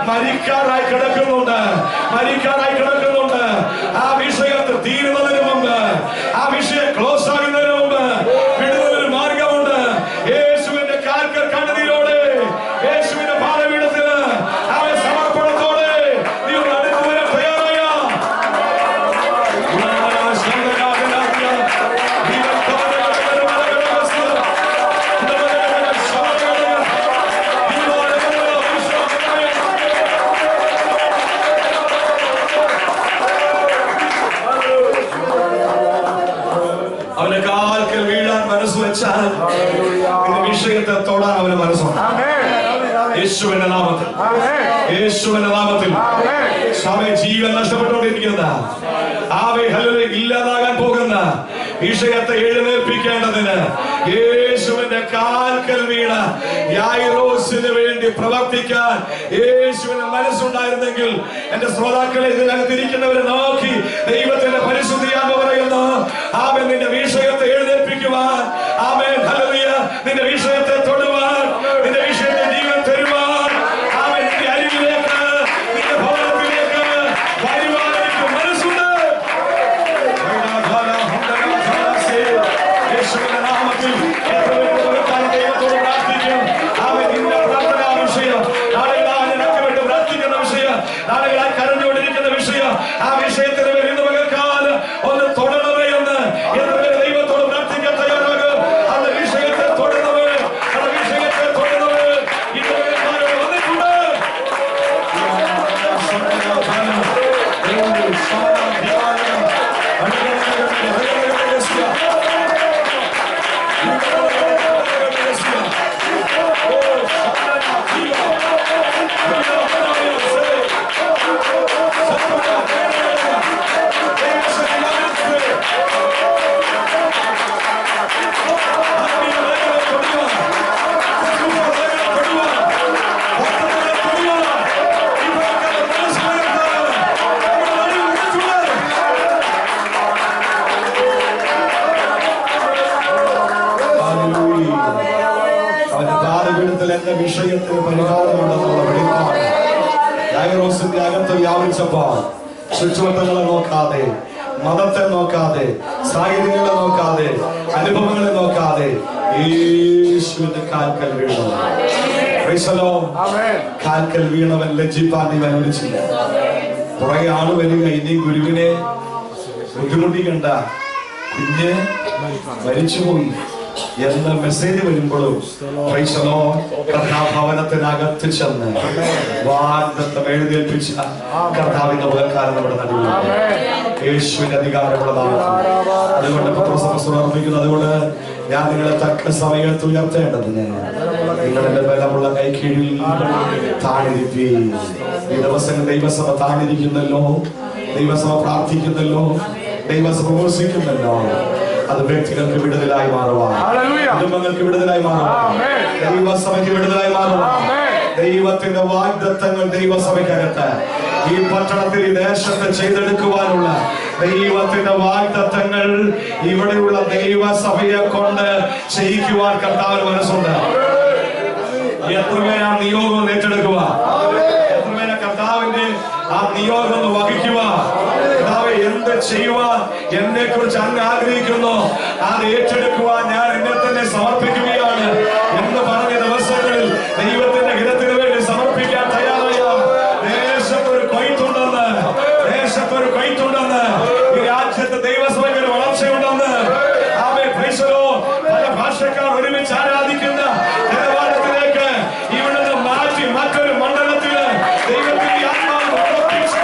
മരിക്കാറായി കിടക്കുന്നുണ്ട്, മരിക്കാറായി കിടക്കുന്നുണ്ട്. ആ വിഷയത്തിൽ തീരുന്നതിന് മുമ്പ്, ആ വിഷയം ക്ലോസ് ആകുന്നതിന് മുമ്പ് വിടുന്നതിന് മാർഗമുണ്ട്. യേശുവിന്റെ കാൽക്കൽ കണ്ണുനീരോടെ, യേശുവിന്റെ പാദപീഠത്തിന് അവൻ സമർപ്പണത്തോടെ നീ അടുത്തു വരാൻ തയ്യാറായ അവന്റെ കാൽക്കൽ വീഴാൻ മനസ്സ് വെച്ചാൽ നിന്റെ വിഷയത്തെ തൊടാൻ അവന് മനസ്സുണ്ട്. യേശുവിന്റെ നാമത്തിൽ, യേശുവിന്റെ നാമത്തിൽ സ്വാമി ജീവൻ നഷ്ടപ്പെട്ടുകൊണ്ടിരിക്കുന്ന ഇല്ലാതാകാൻ പോകുന്ന വിഷയത്തെ എഴുന്നേൽപ്പിക്കേണ്ടതിന് യേശുവിന്റെ കാൽക്കൽ വീണ യായിറോസിന് വേണ്ടി പ്രവർത്തിക്കാൻ യേശുവിന് മനസ്സുണ്ടായിരുന്നെങ്കിൽ എന്റെ ശ്രോതാക്കളെ ഇതിനകത്തിരിക്കുന്നവരെ നോക്കി ദൈവത്തിന്റെ പരിശുദ്ധിയാണെന്ന് പറയുന്നു. ആമേൻ. നിന്റെ വിഷയത്തെ എഴുന്നേൽപ്പിക്കുവാൻ, ആമേൻ, ഹല്ലേലൂയ, നിന്റെ വിഷയത്തെ തൊടുവാൻ, നിന്റെ വിഷയത്തെ ജീവൻ തരുവാൻ, ആമേൻ, നിന്റെ അരികിലേക്ക്, നിന്റെ ഭവനത്തിലേക്ക് വരുവാൻ എനിക്ക് മനസ്സുണ്ട്. യേശുവിന്റെ നാമത്തിൽ ദൈവത്തോട് പ്രാർത്ഥിക്കും. ആമേൻ. നിന്റെ പ്രാർത്ഥനാ വിഷയം, നാളുകളായി നിനക്ക് വേണ്ടി പ്രാർത്ഥിക്കുന്ന വിഷയം, നാളുകളായി കരഞ്ഞുകൊണ്ടിരിക്കുന്ന വിഷയം, ആ വിഷയത്തിന് വേണ്ടി ഇന്ന് പകൽക്കാലം ഒന്ന് തൊടണമേ എന്ന് ദൈവത്തോട് പ്രാർത്ഥിക്കാൻ തയ്യാറാകും. അത് വിഷയത്തെ തൊടുന്നവർ, അത് വിഷയത്തെ തൊടുന്നവർ ഇന്ന് പകൽക്കാലം വന്നിട്ടുണ്ട്. എന്റെ വിഷയത്തിന് പരിഹാരമുണ്ടെന്നുള്ള വെളിപ്പാട് യായിറോസിന്റെ അകത്ത് വ്യാപിച്ചപ്പോൾ ചുറ്റുവട്ടങ്ങളെ നോക്കാതെ, മതത്തെ നോക്കാതെ, സാഹചര്യങ്ങളെ നോക്കാതെ, അനുഭവങ്ങളെ നോക്കാതെ യേശുവിന്റെ കാൽക്കൽ വീണു. കാൽക്കൽ വീണവൻ ലജ്ജിപ്പാൻ നീ അനുവദിച്ചില്ല. കുറെ ആള് വരിക, ഇനി ഗുരുവിനെ ബുദ്ധിമുട്ടിക്കണ്ട, കുഞ്ഞ് മരിച്ചുപോയി എന്ന മെസ്സേജ് വരുമ്പോഴും ഭവനത്തിനകത്ത് ചെന്ന് വാഗ്ദത്തം എഴുന്നേൽപ്പിച്ച കർത്താവിന്റെ ഉപകാരം നമ്മുടെ നടുവിലുണ്ട്. യേശുവിന്റെ അധികാരമുള്ളതാണ്. അതുകൊണ്ട് പത്രസമസ്തം അർപ്പിക്കുന്നു. അതുകൊണ്ട് ഞാൻ നിങ്ങളെ തക്ക സമയത്ത് ഉയർത്തേണ്ടതിന് നിങ്ങളുടെ ബലമുള്ള കൈക്കീഴിൽ താണിരിപ്പി. ഈ ദിവസങ്ങൾ ദൈവസഭ താണിരിക്കുന്നല്ലോ, ദൈവസഭ പ്രാർത്ഥിക്കുന്നല്ലോ, ദൈവസഭ പ്രഘോഷിക്കുന്നല്ലോ. അത് വ്യക്തികൾക്ക് വിടുതലായി മാറുവാൻ, കുടുംബങ്ങൾക്ക് വിടുതലായി മാറുവാൻ, ദൈവസഭയ്ക്ക് വിടുതലായി മാറുവാൻ, ദൈവത്തിന്റെ വാഗ്ദത്തങ്ങൾ ദൈവസഭയ്ക്കകത്ത് ഈ പട്ടണത്തിൽ ഈ ദേശത്ത് ചെയ്തെടുക്കുവാനുള്ള ദൈവത്തിന്റെ വാഗ്ദത്തങ്ങൾ ഇവിടെയുള്ള ദൈവസഭയെ കൊണ്ട് ചെയ്യിക്കുവാൻ കർത്താവിന് മനസ്സുണ്ട്. എത്ര പേര് ആ നിയോഗം ഏറ്റെടുക്കുക? എത്ര പേര് കർത്താവിന്റെ ആ നിയോഗം ഒന്ന് വഹിക്കുക? കർത്താവ് എന്ത് ചെയ്യുവാൻ എന്നെ കുറിച്ച് അങ്ങ് ആഗ്രഹിക്കുന്നു അത് ഏറ്റെടുക്കുവാൻ ഞാൻ എന്നെ തന്നെ സമർപ്പിക്കുകയാണ് എന്ന് പറഞ്ഞ ദിവസങ്ങളിൽ ദൈവത്തിന്റെ ഹിതത്തിന് വേണ്ടി സമർപ്പിക്കാൻ തയ്യാറായ ദേശത്തൊരു കൊയ്ത്തുണ്ടെന്ന്, ദേശത്തൊരു കൊയ്ത്തുണ്ടെന്ന്, ഈ രാജ്യത്ത് ദൈവസഭയ്ക്ക് ഒരു വളർച്ചയുണ്ടെന്ന്. ആമേൻ, പ്രൈസ് ദി ലോർഡ്. പല ഭാഷക്കാർ ഒരുമിച്ച് ആരാധിക്കുന്ന നിലവാരത്തിലേക്ക് ഇവിടുന്ന് മാറ്റി മറ്റൊരു മണ്ഡലത്തില് ദൈവത്തിന്റെ ആത്മാവ് ഉറപ്പിച്ച്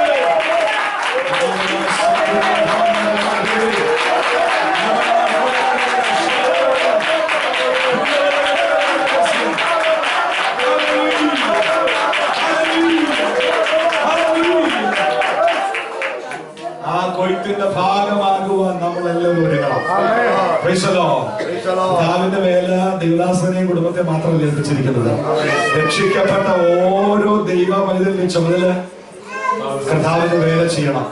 ആ കൊയ്ത്തിന്റെ ഭാഗമാകുവാൻ നമ്മൾ എല്ലാവരും ഒരുങ്ങണം. Price the Lord. കർത്താവിന്റെ വേല ദൈവദാസനെയും കുടുംബത്തെ മാത്രമല്ല ഏൽപ്പിച്ചിരിക്കുന്നത്. രക്ഷിക്കപ്പെട്ട ഓരോ ദൈവ മനുഷ്യന്റെ ചുമതല കർത്താവിന്റെ വേല ചെയ്യണം.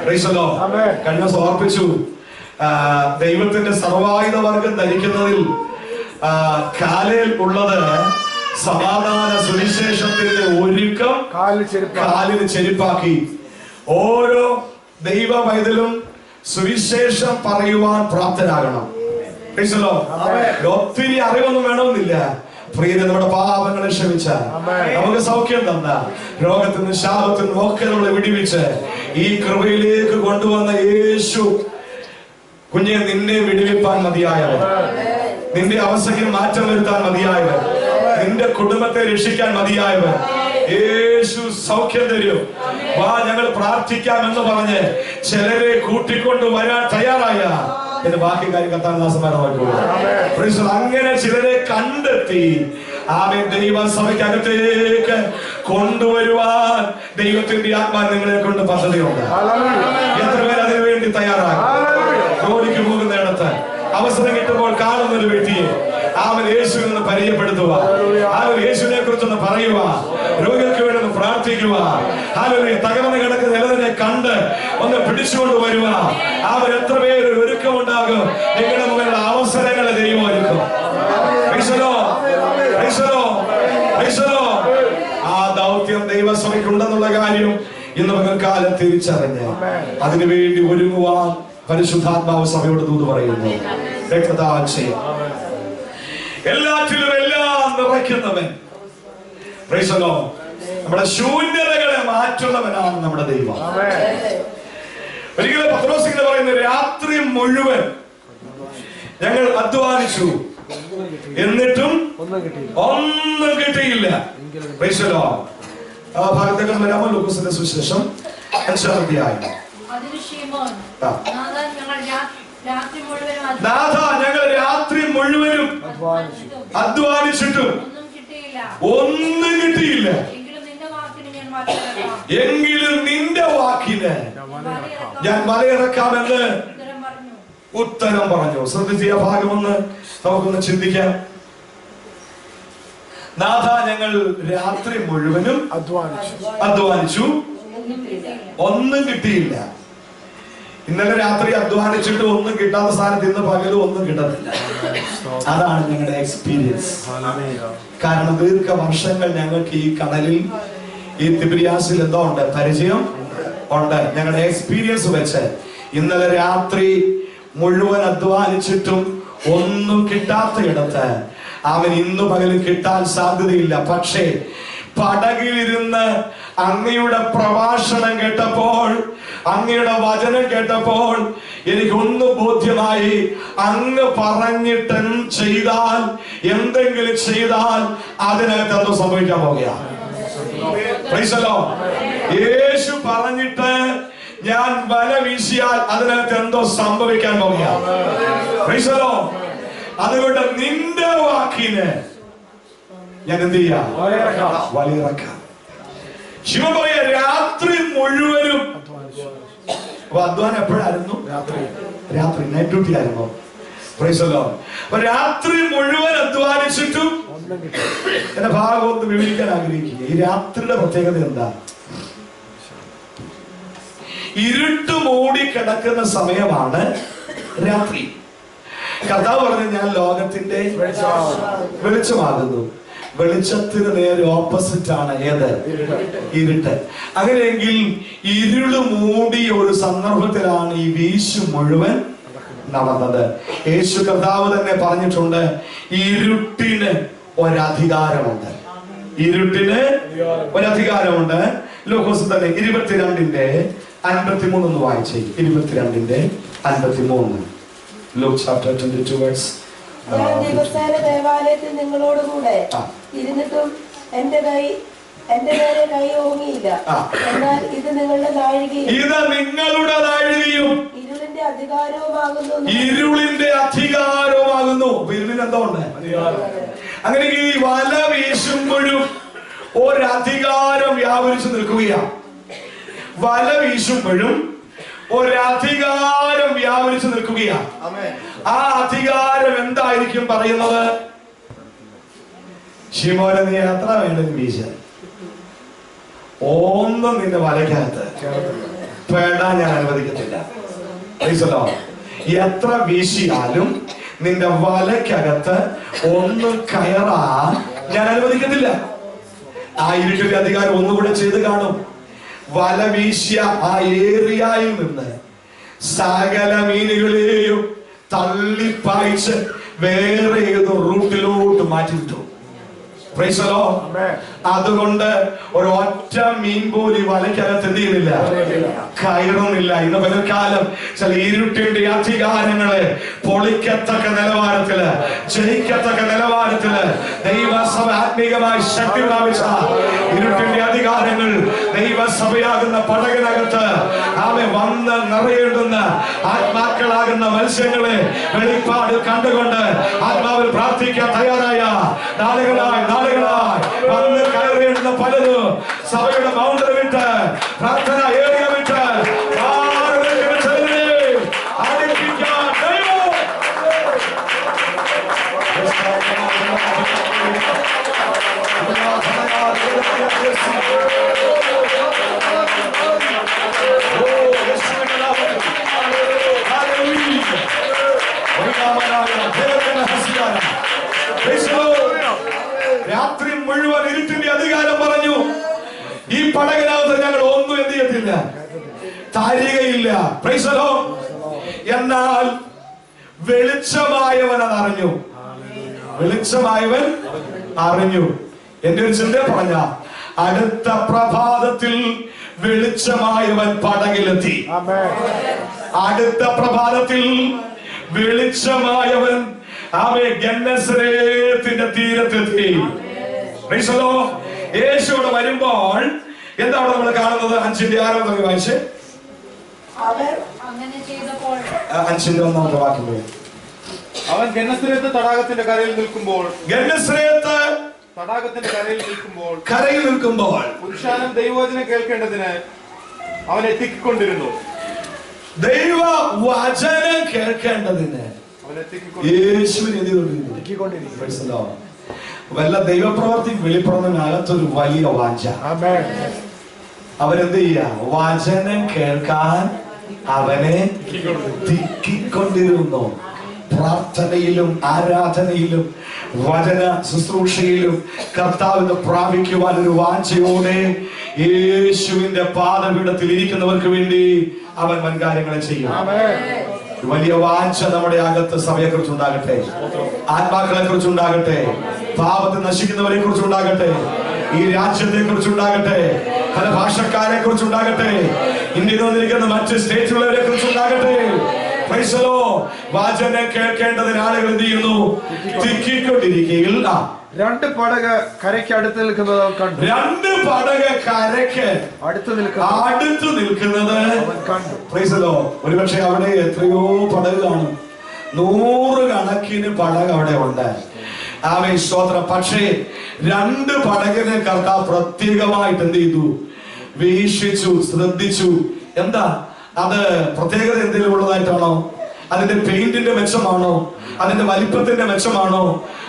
Price the Lord. കഴിഞ്ഞ സമർപ്പിച്ചു ദൈവത്തിന്റെ സർവായുധ വർഗം ധരിക്കുന്നതിൽ കാലിൽ ഉള്ളത് സമാധാന സുവിശേഷത്തിന്റെ ഒരുക്കം കാലിന് ചെരുപ്പാക്കി. ഓരോ ദൈവ പൈതലും സുവിശേഷം പറയുവാൻ പ്രാപ്തരാകണം. ഒത്തിരി അറിവൊന്നും വേണമെന്നില്ല. പ്രിയരെ, നമ്മുടെ പാപങ്ങളെ ക്ഷമിച്ച, നമുക്ക് സൗഖ്യം തന്ന, രോഗത്തിൽ നിന്ന് ശാപത്തിൽ നിന്നും ഒക്കെ നമ്മളെ വിടിവിച്ച് ഈ കൃപയിലേക്ക് കൊണ്ടുവന്ന യേശു കുഞ്ഞെ, നിന്നെ വിടുവിപ്പാൻ മതിയായവൻ, നിന്റെ അവസ്ഥയ്ക്ക് മാറ്റം വരുത്താൻ മതിയായവൻ, നിന്റെ കുടുംബത്തെ രക്ഷിക്കാൻ മതിയായവൻ യേശു സൗഖ്യം തരും. വാ, ഞങ്ങൾ പ്രാർത്ഥിക്കാം എന്ന് പറഞ്ഞ് ചിലരെ കൂട്ടിക്കൊണ്ട് വരാൻ തയ്യാറായ എന്റെ ബാക്കി കാര്യം കർത്താവിനാസമാരമായിക്കോളൂ. അങ്ങനെ ചിലരെ കണ്ടെത്തി ആമേൻ ദൈവസഭയ്ക്കകത്തേക്ക് കൊണ്ടുവരുവാൻ ദൈവത്തിന്റെ ആത്മാ നിങ്ങളെ കൊണ്ട് പദ്ധതിയുണ്ട്. എത്ര പേര് അതിനു വേണ്ടി തയ്യാറാകും? ജോലിക്ക് പോകുന്നിടത്ത് അവസരം കിട്ടുമ്പോൾ കാണുന്ന ഒരു വ്യക്തിയെ അവൻ യേശുവിൽ നിന്ന് പരിചയപ്പെടുത്തുക, അവൻ യേശുവിനെ കുറിച്ചൊന്ന് പറയുക, രോഗികൾക്ക് വേണ്ടി ഒന്ന് പ്രാർത്ഥിക്കുക, അവരെ തകർന്ന് കിടക്കുന്ന നിലതിനെ കണ്ട് ഒന്ന് പിടിച്ചുകൊണ്ട് വരുക. അവർ എത്ര പേര് ഒരുക്കമുണ്ടാകും? നിങ്ങളുടെ മുകളിലുള്ള അവസരങ്ങളെ ദൈവം ഒരുക്കും. ആ ദൗത്യം ദൈവസഭയ്ക്കുണ്ടെന്നുള്ള കാര്യം ഇന്ന് പകൽക്കാലം തിരിച്ചറിഞ്ഞ് അതിനുവേണ്ടി ഒരുങ്ങുവാൻ പരിശുദ്ധാത്മാവ് സഭയോട് ദൂത് പറയുന്നു. രക്തദാനം ചെയ്യാം. എല്ലാറ്റിലും എല്ലാം നിറയ്ക്കുന്നവൻ, നമ്മുടെ ശൂന്യതകളെ മാറ്റുന്നവനാണ് നമ്മുടെ ദൈവം. ഒരിക്കലും പത്രോസ് ഇങ്ങനെ പറയുന്നു, രാത്രി മുഴുവൻ ഞങ്ങൾ അധ്വാനിച്ചു എന്നിട്ടും ഒന്നും കിട്ടിയില്ല. ആ ഭാഗത്തേക്ക് വരാമോ? ലൂക്കോസിന്റെ സുവിശേഷം 5-ാം അധ്യായം. നാഥ, ഞങ്ങൾ രാത്രി മുഴുവനും അധ്വാനിച്ചിട്ടും ഒന്നും കിട്ടിയില്ല. എങ്കിലും നിന്റെ വാക്കിന് ഞാൻ മലയിറക്കാമെന്ന് ഉത്തരം പറഞ്ഞു. ശ്രദ്ധിച്ച ഭാഗമൊന്ന് നമുക്കൊന്ന് ചിന്തിക്കാം. നാഥ, ഞങ്ങൾ രാത്രി മുഴുവനും അധ്വാനിച്ചു, ഒന്നും കിട്ടിയില്ല. ഇന്നലെ രാത്രി അധ്വാനിച്ചിട്ട് ഒന്നും കിട്ടാത്ത സ്ഥാനത്ത് ഇന്ന് പകലും ഒന്നും കിട്ടത്തില്ല. അതാണ് ഞങ്ങളുടെ എക്സ്പീരിയൻസ്. കാരണം ദീർഘവർഷങ്ങൾ ഞങ്ങൾക്ക് ഈ കടലിൽ, ഈ തിബിരിയാസിൽ എന്തോ ഉണ്ട്, പരിചയം ഉണ്ട്. ഞങ്ങളുടെ എക്സ്പീരിയൻസ് വെച്ച് ഇന്നലെ രാത്രി മുഴുവൻ അധ്വാനിച്ചിട്ടും ഒന്നും കിട്ടാത്ത ഇടത്ത് അവൻ ഇന്നു പകലും കിട്ടാൻ സാധ്യതയില്ല. പക്ഷേ പടകിലിരുന്ന് അങ്ങയുടെ പ്രഭാഷണം കേട്ടപ്പോൾ, അങ്ങയുടെ വചനം കേട്ടപ്പോൾ എനിക്കൊന്ന് ബോധ്യമായി. അങ്ങ് പറഞ്ഞിട്ട് ചെയ്താൽ, എന്തെങ്കിലും ചെയ്താൽ അതിനകത്ത് എന്തോ സംഭവിക്കാൻ പോകുകയാണ്. യേശു പറഞ്ഞിട്ട് ഞാൻ വല വീശിയാൽ അതിനകത്ത് എന്തോ സംഭവിക്കാൻ പോകുകയാണ്. അതുകൊണ്ട് നിന്റെ വാക്കിന് ഞാൻ എന്ത് ചെയ്യാം? വലയിറക്കാം. ശിവ പോയ രാത്രി മുഴുവനും. അപ്പൊ അധ്വാനം എപ്പോഴായിരുന്നു? രാത്രി നൈറ്റ് ഡ്യൂട്ടി ആയിരുന്നു. രാത്രി മുഴുവൻ അധ്വാനിച്ചിട്ടും എന്റെ ഭാഗം ഒന്ന് വിവരിക്കാൻ ആഗ്രഹിക്കുക. ഈ രാത്രിയുടെ പ്രത്യേകത എന്താ? ഇരുട്ട് മൂടി കിടക്കുന്ന സമയമാണ് രാത്രി. കർത്താവ് പറഞ്ഞു, ഞാൻ ലോകത്തിന്റെ വെളിച്ചമാകുന്നു. വെളിച്ചത്തിന് നേരെ ഓപ്പോസിറ്റ് ആണ് ഏത്? ഇരുട്ട്. അങ്ങനെയെങ്കിൽ ഇരുള് മൂടിയ ഒരു സന്ദർഭത്തിലാണ് ഈ വീശു മുഴുവൻ നടന്നത്. യേശു കർത്താവ് തന്നെ പറഞ്ഞിട്ടുണ്ട്, ഇരുട്ടിന് ഒരധികാരമുണ്ട്. ഇരുട്ടിന് ഒരധികാരമുണ്ട്. ലൂക്കോസ് തന്നെ 22:53 ഒന്ന് വായിച്ചേ. 22:53. Luke chapter 22 verse. ഞാൻ ദിവസേന ദേവാലയത്തിൽ നിങ്ങളോടുകൂടെ ഇരുന്നിട്ടും എന്റെ നേരെ കൈ ഓങ്ങിയില്ല. എന്നാൽ ഇത് നിങ്ങളുടെ നാഴികയും ഇരുളിന്റെ അധികാരവുമാകുന്നു. ഇരുളിന് എന്തോ ഉണ്ട്? അങ്ങനെ ഈ വല വീശുമ്പോഴും ഒരധികാരം വ്യാപരിച്ചു നിൽക്കുകയാണ്. വല വീശുമ്പോഴും ഒരധികാരം വ്യാപരിച്ചു നിൽക്കുകയാണ്. ആ അധികാരം എന്തായിരിക്കും പറയുന്നത്? ശിമോനെ, നീ എത്ര വേണ്ടെന്ന് വീശ, ഒന്നും നിന്റെ വലയ്ക്കകത്ത് പെടാൻ ഞാൻ അനുവദിക്കത്തില്ല. എത്ര വീശിയാലും നിന്റെ വലയ്ക്കകത്ത് ഒന്നും കയറാൻ ഞാൻ അനുവദിക്കത്തില്ല. ആ ഇരുട്ടിന്റെ അധികാരം ഒന്നുകൂടെ ചെയ്ത് കാണും. വല വീശിയ ആ ഏരിയയിൽ നിന്ന് സകല മീനുകളെയും തള്ളിപ്പായിച്ച് വേറെ ഏതോ റൂട്ടിലോട്ട് മാറ്റിവിട്ടു. അതുകൊണ്ട് ഒരൊറ്റ മീൻ പോലും വലയ്ക്കകത്ത് എന്ത് ചെയ്യുന്നില്ല, കയറുന്നില്ല. ഇന്ന് പലകാലം ചില ഇരുട്ടിന്റെ അധികാരങ്ങളെ പൊളിക്കത്തക്ക നിലവാരത്തില്, ജയിക്കത്തക്ക നിലവാരത്തില് ദൈവസഭ ആത്മീകമായി ശക്തി പ്രാപിച്ച ഇരുട്ടിന്റെ അധികാരങ്ങൾ ദൈവസഭയാകുന്ന പടകിനകത്ത് അവൻ വന്ന് നിറയേണ്ടുന്ന ആത്മാക്കളാകുന്ന മത്സ്യങ്ങളെ വെളിപ്പാട് കണ്ടുകൊണ്ട് ആത്മാവിൽ പ്രാർത്ഥിക്കാൻ തയ്യാറായ നാളുകളായി വന്ന് കയറിയേണ്ടുന്ന പലരും സഭയുടെ ബൗണ്ടറി വിട്ട്, പ്രാർത്ഥന ഏരിയ വിട്ട് രാത്രി മുഴുവൻ ഇരുട്ടിന്റെ അധികാരം പറഞ്ഞു. ഈ പടകിനകത്ത് ഞങ്ങൾ ഒന്നും എന്ത് ചെയ്യത്തില്ല, താരികയില്ല. എന്നാൽ വെളിച്ചമായവൻ അതറിഞ്ഞു. വെളിച്ചമായവൻ അറിഞ്ഞു. എന്റെ ഒരു ചിന്ത പറഞ്ഞ, അടുത്ത പ്രഭാതത്തിൽ വെളിച്ചമായവൻ പടകിലെത്തി. അടുത്ത പ്രഭാതത്തിൽ വെളിച്ചമായവൻ ഗന്നസരേത്തിന്റെ തീരത്തെത്തി. യേശുവിടെ വരുമ്പോൾ എന്താണ് നമ്മൾ കാണുന്നത്? 5:6 വായിച്ച്. 5:1 വാക്യം. അവൻ ഗന്നസരേത്ത് തടാകത്തിന്റെ കരയിൽ നിൽക്കുമ്പോൾ കരയിൽ നിൽക്കുമ്പോൾ പുരുഷാരം ദൈവവചനം കേൾക്കേണ്ടതിന് അവൻ എത്തിക്കൊണ്ടിരുന്നു. ദൈവവചനം കേൾക്കേണ്ടതിന് യേശുവിനെ വല്ല ദൈവപ്രവർത്തി വെളിപ്പെടുന്നതിനകത്തൊരു വലിയ വാഞ്ച. അവരെന്ത് ചെയ്യാ? വചനം കേൾക്കാൻ അവനെ തിക്കിക്കൊണ്ടിരുന്നു. പ്രാർത്ഥനയിലും ആരാധനയിലും വചന ശുശ്രൂഷയിലും കർത്താവിനെ പ്രാപിക്കുവാൻ ഒരു വാഞ്ചയോടെ യേശുവിന്റെ പാദപീഠത്തിൽ ഇരിക്കുന്നവർക്ക് വേണ്ടി അവൻ വൻകാര്യങ്ങളെ ചെയ്യും. വലിയ വാഞ്ച നമ്മുടെ അകത്ത് സഭയെ കുറിച്ചുണ്ടാകട്ടെ, ആത്മാക്കളെ കുറിച്ചുണ്ടാകട്ടെ, പാപത്തിൽ നശിക്കുന്നവരെ കുറിച്ചുണ്ടാകട്ടെ, ഈ രാജ്യത്തെ കുറിച്ചുണ്ടാകട്ടെ, പല ഭാഷക്കാരെ കുറിച്ചുണ്ടാകട്ടെ, ഇന്ത്യയിൽ വന്നിരിക്കുന്ന മറ്റ് സ്റ്റേറ്റുള്ളവരെ കുറിച്ചുണ്ടാകട്ടെ. വാചനം കേൾക്കേണ്ടതിന് ആളുകൾ എന്ത് ചെയ്യുന്നു? തിക്കിക്കൊണ്ടിരിക്കുകയിൽ 2 പടക് കരയ്ക്ക് അടുത്ത് നിൽക്കുന്നത് കണ്ടു. 2 പടക് കരയ്ക്ക് അടുത്ത് നിൽക്കുന്നത് കണ്ടു. ഒരുപക്ഷെ അവിടെ എത്രയോ പടക് കാണും, 100 കണക്കിന് പടക് അവിടെ ഉണ്ട്. ആമേൻ, സ്തോത്രം. പക്ഷേ 2 പടകിനെ കർത്താവ് പ്രത്യേകമായിട്ട് എന്ത് ചെയ്തു? വീക്ഷിച്ചു, ശ്രദ്ധിച്ചു. എന്താ അത്? പ്രത്യേകത എന്തെങ്കിലും ഉള്ളതായിട്ടാണോ? അതിന്റെ പെയിന്റിന്റെ മെച്ചമാണോ? അതിന്റെ വലിപ്പത്തിന്റെ മെച്ചമാണോ?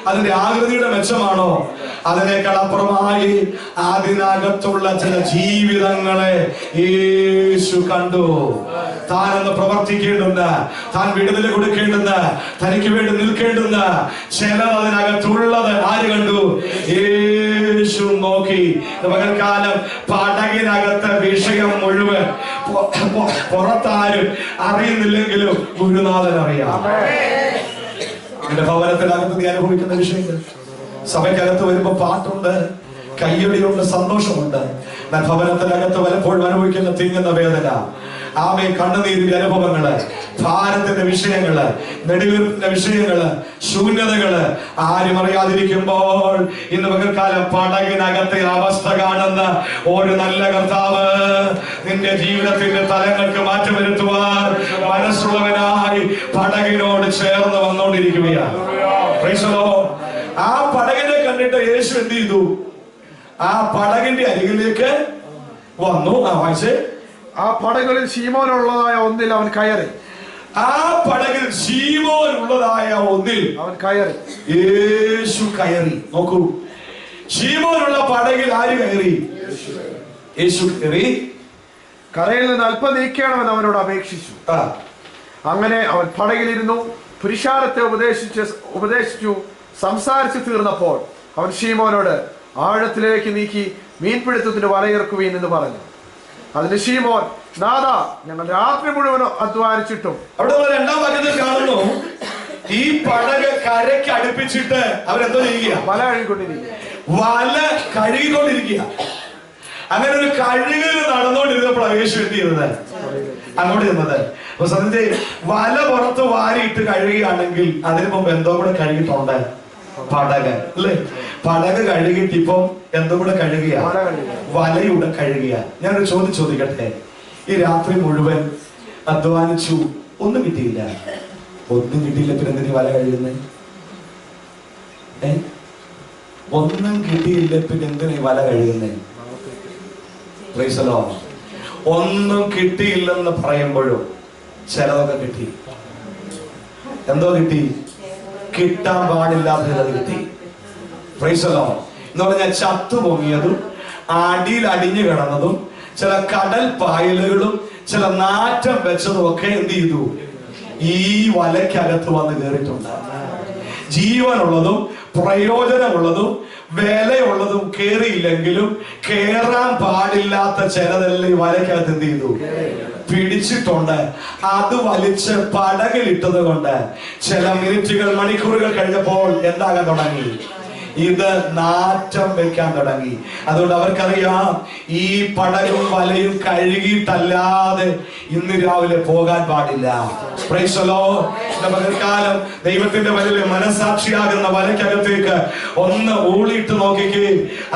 അതിന്റെ ആകൃതിയുടെ മെച്ചമാണോ? അതിനേക്കാൾ അപ്പുറമായി അതിനകത്തുള്ള ചില ജീവിതങ്ങളെ യേശു കണ്ടു. താനൊന്ന് പ്രവർത്തിക്കേണ്ടുന്ന, താൻ വിടുതൽ കൊടുക്കേണ്ടുന്ന, തനിക്ക് വേണ്ടി നിൽക്കേണ്ടുന്ന ചിലത് അതിനകത്തുള്ളത് ആര് കണ്ടു? യേശു നോക്കി. പകൽക്കാലം പടകിനകത്തെ വിഷയം മുഴുവൻ പുറത്താരും അറിയുന്നില്ലെങ്കിലും ഗുരുനാഥൻ അറിയാം. എന്റെ ഭവനത്തിനകത്ത് നീ അനുഭവിക്കുന്ന വിഷയങ്ങൾ, സഭയ്ക്കകത്ത് വരുമ്പോ പാട്ടുണ്ട്, കയ്യടിയുണ്ട്, സന്തോഷമുണ്ട്. എന്നാൽ ഭവനത്തിനകത്ത് പലപ്പോഴും അനുഭവിക്കുന്ന തിങ്ങുന്ന വേദന, ആമേ, കണ്ണുനീരിന്റെ അനുഭവങ്ങള്, ഭാരത്തിന്റെ വിഷയങ്ങള്, നെടുവീർപ്പിന്റെ വിഷയങ്ങള്, ശൂന്യതകള് ആരും അറിയാതിരിക്കുമ്പോൾ ഇന്ന് പകൽക്കാലം പടകിനകത്തെ അവസ്ഥ കാണുന്ന ഒരു നല്ല കർത്താവ് നിന്റെ ജീവിതത്തിന്റെ തലങ്ങൾക്ക് മാറ്റം വരുത്തുവാൻ മനസ്സുള്ളവനായി പടകിനോട് ചേർന്ന് വന്നുകൊണ്ടിരിക്കുകയാണ്. ആ പടകിനെ കണ്ടിട്ട് യേശു എന്ത് ചെയ്തു? ആ പടകിന്റെ അരികിലേക്ക് വന്നു. വായിച്ചേ. ആ പടകളിൽ ശീമോനുള്ളതായ ഒന്നിൽ അവൻ കയറി. ആ പടകിൽ ശീമോനുള്ളതായ ഒന്നിൽ അവൻ കയറി. യേശു കയറി. നോക്കൂ, ശീമോനുള്ള പടകിൽ ആര് കയറി? യേശു കയറി. കരയിൽ നിന്ന് അല്പം നീക്കണമെന്ന് അവനോട് അപേക്ഷിച്ചു. അങ്ങനെ അവൻ പടകിലിരുന്നു. പുരുഷാരത്തെ ഉപദേശിച്ചു സംസാരിച്ചു തീർന്നപ്പോൾ അവൻ ശീമോനോട് ആഴത്തിലേക്ക് നീക്കി മീൻപിടുത്തത്തിന് വലയിറക്കുവീൻ എന്ന് പറഞ്ഞു. അതിന് ശീമോൻ, നാഥാ, ഞങ്ങൾ രാത്രി മുഴുവൻ അധ്വാനിച്ചിട്ടും. അവിടെ രണ്ടാം വാക്യത്തിൽ കാണുന്നു, ഈ പടക് കരയ്ക്ക് അടുപ്പിച്ചിട്ട് അവരെന്തോ ചെയ്യുക? വല കഴുകിക്കൊണ്ടിരിക്കുക. വല കഴുകിക്കൊണ്ടിരിക്കുക. അങ്ങനെ ഒരു കഴുകൽ നടന്നുകൊണ്ടിരുന്നപ്പോഴാണ് യേശു എന്ത് ചെയ്യുന്നത്? അങ്ങോട്ട് ചെന്നത്. അപ്പൊ സത്യത്തെ വല പുറത്ത് വാരിയിട്ട് കഴുകുകയാണെങ്കിൽ അതിനു മുമ്പ് എന്തോ കൂടെ കഴുകിയിട്ടുണ്ട്? പടക് അല്ലേ? പടക് കഴുകിയിട്ട് ഇപ്പം എന്തോ കൂടെ കഴുകുക? വലയുടെ കഴുകുക. ഞാനൊരു ചോദ്യം ചോദിക്കട്ടെ. ഈ രാത്രി മുഴുവൻ അധ്വാനിച്ചു, ഒന്നും കിട്ടിയില്ല. ഒന്നും കിട്ടിയില്ല, പിന്നെ എന്തിനീ വല കഴുകുന്നേ? ഒന്നും കിട്ടിയില്ല, പിന്നെ എന്തിനീ വല കഴുകുന്നേ? ഒന്നും കിട്ടിയില്ലെന്ന് പറയുമ്പോഴും ചിലതൊക്കെ കിട്ടി. എന്തോ കിട്ടി? കിട്ടാൻ പാടില്ലാത്തത് കിട്ടി. എന്ന് പറഞ്ഞാൽ ചത്തു പൊങ്ങിയതും അടിയിൽ അടിഞ്ഞു കിടന്നതും ചില കടൽ പായലുകളും ചില നാറ്റം വെച്ചതും ഒക്കെ എന്ത് ചെയ്തു? ഈ വലയ്ക്കകത്ത് വന്ന് കയറിയിട്ടുണ്ട്. ജീവനുള്ളതും പ്രയോജനമുള്ളതും വിലയുള്ളതും കേറിയില്ലെങ്കിലും കേറാൻ പാടില്ലാത്ത ചിലതെല്ലാം ഈ വലയ്ക്കകത്ത് എന്ത് ചെയ്തു? പിടിച്ചിട്ടുണ്ട്. അത് വലിച്ച് പടകിലിട്ടത് കൊണ്ട് ചില മിനിറ്റുകൾ, മണിക്കൂറുകൾ കഴിഞ്ഞപ്പോൾ എന്താകാൻ തുടങ്ങി? ഇത് നാറ്റം വെക്കാൻ തുടങ്ങി. അതുകൊണ്ട് അവർക്കറിയാം, ഈ പടകും വലയും കഴുകിയിട്ടല്ലാതെ ഇന്ന് രാവിലെ പോകാൻ പാടില്ല. പകൽക്കാലം ദൈവത്തിന്റെ വലിയ മനസാക്ഷിയാകുന്ന വലയ്ക്കകത്തേക്ക് ഒന്ന് ഊളിയിട്ട് നോക്കിക്കേ.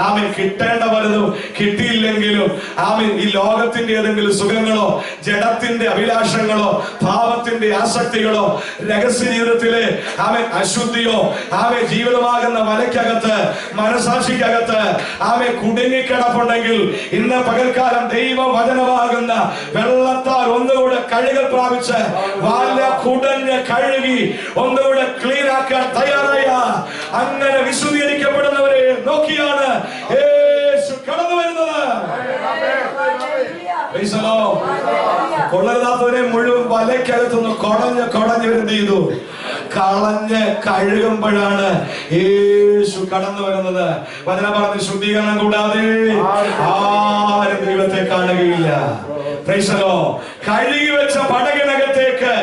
ആമേൻ. കിട്ടേണ്ട പലതും കിട്ടിയില്ലെങ്കിലും ആമേൻ, ഈ ലോകത്തിന്റെ ഏതെങ്കിലും സുഖങ്ങളോ, ജഡത്തിന്റെ അഭിലാഷങ്ങളോ, പാപത്തിന്റെ ആസക്തികളോ, രഹസ്യ ജീവിതത്തിലെ ആമേൻ അശുദ്ധിയോ, ആമേൻ ജീവിതമാകുന്ന വലയ്ക്കകത്ത്, മനസാക്ഷിക്കകത്ത് ആമേൻ കുടുങ്ങിക്കിടപ്പുണ്ടെങ്കിൽ ഇന്ന് പകൽക്കാലം ദൈവവചനമാകുന്ന വെള്ളത്താൽ ഒന്നുകൂടെ കഴുകൽ പ്രാപിച്ച് വല കുടഞ്ഞ് കഴുകി ഒന്നുകൂടെ ക്ലീൻ ആക്കാൻ തയ്യാറായ അങ്ങനെ വിശുദ്ധീകരിക്കപ്പെടുന്നവരെ നോക്കിയാണ് യേശു കടന്നു വരുന്നത്. കൊള്ളരുതാത്തവരെ മുഴുവൻ വലയ്ക്കകത്തുനിന്ന് കൊടഞ്ഞ് എന്ത് ചെയ്തു? കളഞ്ഞ് കഴുകുമ്പോഴാണ് യേശു കടന്നു വരുന്നത്. വചനം പറഞ്ഞ് ശുദ്ധീകരണം കൂടാതെ ആരും ദൈവത്തെ കാണുകയില്ല. കഴുകി വെച്ച പടകിനകത്തേക്ക്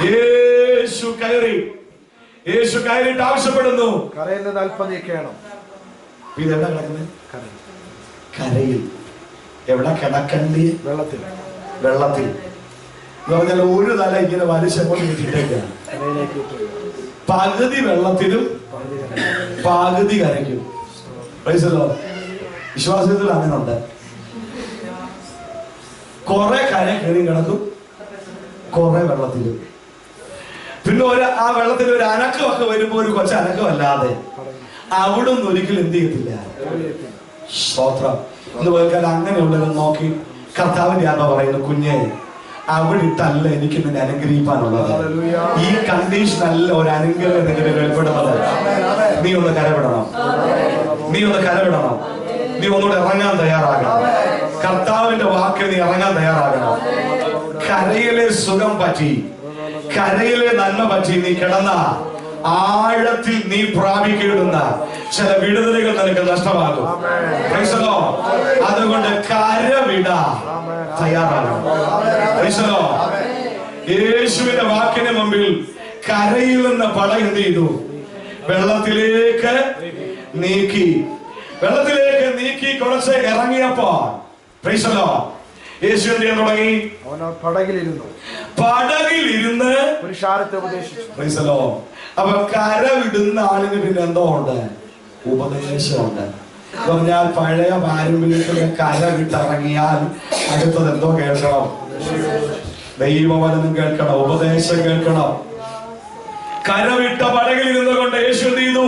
യേശു കയറി. യേശു കയറിയിട്ട് ആവശ്യപ്പെടുന്നു, കരയിൽ നിന്ന് അല്പം നീക്കണം. ഇതെവിടെ കിടക്കുന്നത്? കരയിൽ. എവിടെ കിടക്കണ്ടേ? വെള്ളത്തിൽ. വെള്ളത്തിൽ എന്ന് പറഞ്ഞാൽ ഒരു തല ഇങ്ങനെ വലിച്ചങ്ങോട്ട് കിട്ടിയിട്ടേക്കാണ്. പകുതി വെള്ളത്തിലും പകുതി കരയ്ക്കും. വിശ്വാസത്തിൽ അങ്ങനെ ഉണ്ട്. കുറെ കര കയറി കിടക്കും, കുറെ വെള്ളത്തിലും. പിന്നെ ആ വെള്ളത്തിൽ ഒരു അനക്കമൊക്കെ വരുമ്പോ ഒരു കൊച്ച അനക്കമല്ലാതെ അവിടെ ഒന്നും ഒരിക്കലും എന്ത് ചെയ്യത്തില്ല. സ്തോത്രം. എന്ന് പോയാൽ അങ്ങനെയുള്ളവരും നോക്കി കർത്താവിന്റെ ആത്മ പറയുന്നു, കുഞ്ഞെ അവിടെ ഇട്ടല്ല എനിക്ക് നിന്നെ അനുഗ്രഹിക്കാനുള്ളത്. ഈ കണ്ടീഷൻ അല്ല ഒരു അനുഗ്രഹം നിന്റെ വെളിപ്പെടുന്നത്. നീ ഒന്ന് കരവിടണം, നീ ഒന്ന് കരവിടണം, നീ ഒന്നുകൂടെ ഇറങ്ങാൻ തയ്യാറാകണം. കർത്താവിന്റെ വാക്കിൽ നീ ഇറങ്ങാൻ തയ്യാറാകണം. കരയിലെ സുഖം പറ്റി, കരയിലെ നന്മ പറ്റി നീ കിടന്ന ആഴത്തിൽ നീ പ്രാപിക്കേണ്ടുന്ന ചില വിടുതലുകൾ നിനക്ക് നഷ്ടമാകും. അതുകൊണ്ട് കരവിട തയ്യാറാകണം. യേശുവിന്റെ വാക്കിന് മുമ്പിൽ കരയിൽ നിന്ന് പടം എന്ത് ചെയ്തു? വെള്ളത്തിലേക്ക് നീക്കി. വെള്ളത്തിലേക്ക് നീക്കി കുറച്ച് ഇറങ്ങിയപ്പോ യേശു എന്ത് ചെയ്യാൻ തുടങ്ങി? പടകിലിരുന്ന് പുരുഷാരത്തെ ഉപദേശിച്ചു. അപ്പൊ കരവിടുന്ന ആളിന് പിന്നെ എന്തോ ഉണ്ട്? ഉപദേശമുണ്ട്. പറഞ്ഞാൽ പഴയ പാരമ്പര്യത്തിലെ കരവിട്ടിറങ്ങിയാൽ അടുത്തത് എന്തോ കേൾക്കണം? ദൈവവചനം കേൾക്കണം, ഉപദേശം കേൾക്കണം. കരവിട്ട പടകിൽ ഇരുന്നുകൊണ്ട് യേശു എന്ത് ചെയ്തു?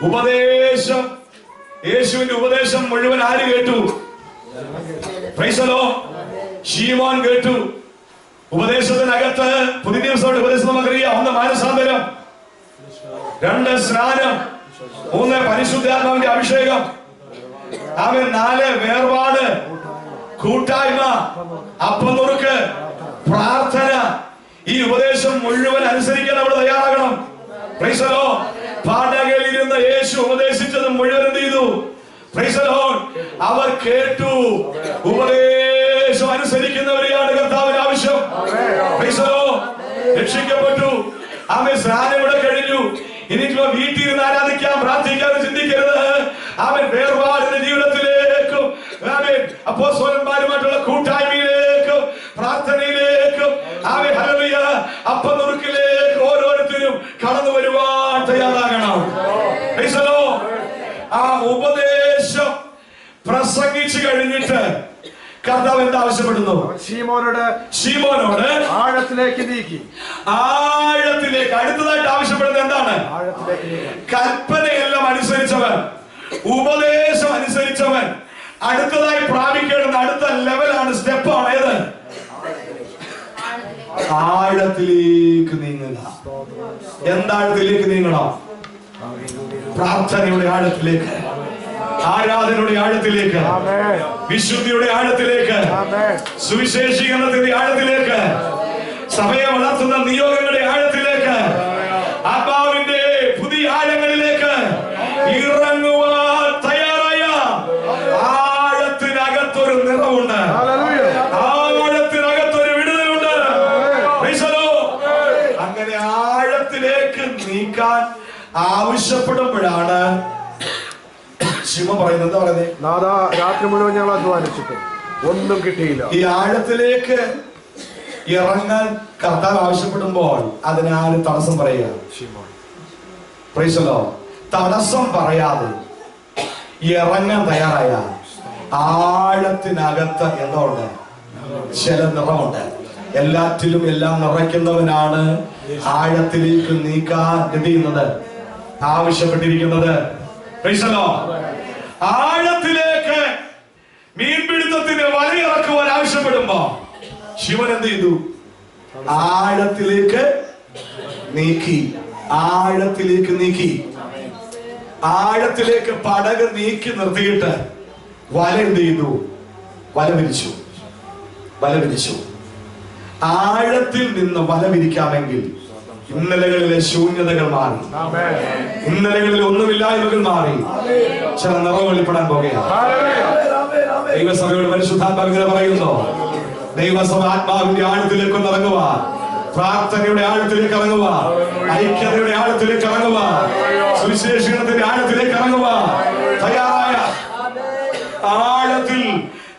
ഉപദേശം. യേശുവിന്റെ ഉപദേശം മുഴുവൻ ആര് കേട്ടു? ശീമോൻ കേട്ടു. ഉപദേശത്തിനകത്ത് പുതിയ ദിവസമായിട്ട് ഉപദേശം നമുക്കറിയാം. 1 മാനസാന്തരം, 2 സ്നാനം, 3 പരിശുദ്ധാത്മാവിന്റെ അഭിഷേകം, 4 വേർപാട്, കൂട്ടായ്മ, അപ്പനുറുക്ക്, പ്രാർത്ഥന. ഈ ഉപദേശം മുഴുവൻ അനുസരിക്കാൻ നമ്മൾ തയ്യാറാകണം. പാടകയിലിരുന്ന യേശു ഉപദേശിച്ചത് മുഴുവൻ എന്ത് ചെയ്തു? അവർ കേട്ടു. ഉപദേശം അനുസരിക്കുന്നവരെയാണ് കർത്താവിന് ആവശ്യം. രക്ഷിക്കപ്പെട്ടു. സ്നാനം ഇവിടെ കഴിഞ്ഞു. ഇനിയിപ്പോ വീട്ടിൽ ഇരുന്ന് ആരാധിക്കാൻ, പ്രാർത്ഥിക്കാൻ ചിന്തിക്കരുത്. അവൻ വേർപാടിന്റെ ജീവിതത്തിലേക്കും അപ്പോസ്തലന്മാരുമായിട്ടുള്ള കൂട്ടായ്മയിലേക്കും പ്രാർത്ഥനയിലേക്കും അപ്പനുറുക്കിലേക്ക് ഓരോരുത്തരും കടന്നു വരുവാൻ തയ്യാറാകണം. ആ ഉപദേശം പ്രസംഗിച്ചു കഴിഞ്ഞിട്ട് കർത്താവ് എന്താ ആവശ്യപ്പെടുന്നു? ശീമോനോട് ആഴത്തിലേക്ക് നീക്കി. ആഴത്തിലേക്ക്. അടുത്തതായിട്ട് ആവശ്യപ്പെടുന്നത് എന്താണ്? കൽപ്പനയെല്ലാം അനുസരിച്ചവൻ, ഉപദേശം അനുസരിച്ചവൻ അടുത്തതായി പ്രാപിക്കേണ്ടുന്ന അടുത്ത ലെവലാണ്, സ്റ്റെപ്പാണ്. ഏത്? ആഴത്തിലേക്ക് നീങ്ങുക. എന്താഴത്തിലേക്ക് നീങ്ങണം? പ്രാർത്ഥനയുടെ ആഴത്തിലേക്ക്, ആരാധനയുടെ ആഴത്തിലേക്ക്, വിശുദ്ധിയുടെ ആഴത്തിലേക്ക്, സുവിശേഷീകരണത്തിന്റെ ആഴത്തിലേക്ക്, സഭയെ വളർത്തുന്ന നിയോഗങ്ങളുടെ ആഴത്തിലേക്ക്, ആത്മാവിന്റെ പുതിയ ആഴങ്ങളിലേക്ക് ഇറങ്ങുവാൻ തയ്യാറായ ആഴത്തിനകത്തൊരു നിറവുണ്ട്. ആഴത്തിനകത്തൊരു വിടുതലുണ്ട്. അങ്ങനെ ആഴത്തിലേക്ക് നീക്കാൻ ആവശ്യപ്പെടുമ്പോഴാണ് ശിവ പറയുന്നത്. എന്താ പറയുന്നത്? നാദാ, രാത്രി മുഴുവൻ ഞങ്ങൾ അധ്വാനിച്ചിട്ട് ഒന്നും കിട്ടിയില്ല. ഈ ആഴത്തിലേക്ക് ഇറങ്ങാൻ കർത്താവ് ആവശ്യപ്പെടുമ്പോൾ അതിനാരും തടസ്സം പറയുക. തടസ്സം പറയാതെ ഇറങ്ങാൻ തയ്യാറായ ആഴത്തിനകത്ത് എന്തോ ഉണ്ട്? ചില നിറമുണ്ട്. എല്ലാറ്റിലും എല്ലാം നിറയ്ക്കുന്നവനാണ് ആഴത്തിലേക്ക് നീക്കാൻ എന്ത് ചെയ്യുന്നത്? ആവശ്യപ്പെട്ടിരിക്കുന്നത്. ആഴത്തിലേക്ക് മീൻപിടുത്തത്തിന് വലയിറക്കുവാൻ ആവശ്യപ്പെടുമ്പോ ശിവൻ എന്ത് ചെയ്തു? ആഴത്തിലേക്ക് നീക്കി. ആഴത്തിലേക്ക് നീക്കി. ആഴത്തിലേക്ക് പടക് നീക്കി നിർത്തിയിട്ട് വല എന്ത് ചെയ്തു? വല വിരിച്ചു. വല വിരിച്ചു. ആഴത്തിൽ നിന്ന് വല വിരിക്കാമെങ്കിൽ ഇന്നലകളിലെ ശൂന്യതകൾ മാറി, ഇന്നലകളിൽ ഒന്നുമില്ലായ്മകൾ മാറി, ചില നിറവ് വെളിപ്പെടാൻ പോകുകയാണ്. ദൈവസഭയുടെ പരിശുദ്ധാത്മാവിനെ പറയുന്നു, ദൈവസഭ ആത്മാവിന്റെ ആഴത്തിലേക്ക് ഇറങ്ങുക, പ്രാർത്ഥനയുടെ ആഴത്തിലേക്ക് ഇറങ്ങുക, ഐക്യതയുടെ ആഴത്തിലേക്ക് ഇറങ്ങുക, സുവിശേഷീകരണത്തിന്റെ ആഴത്തിലേക്ക് ഇറങ്ങുക. തയ്യാറായ ആഴത്തിൽ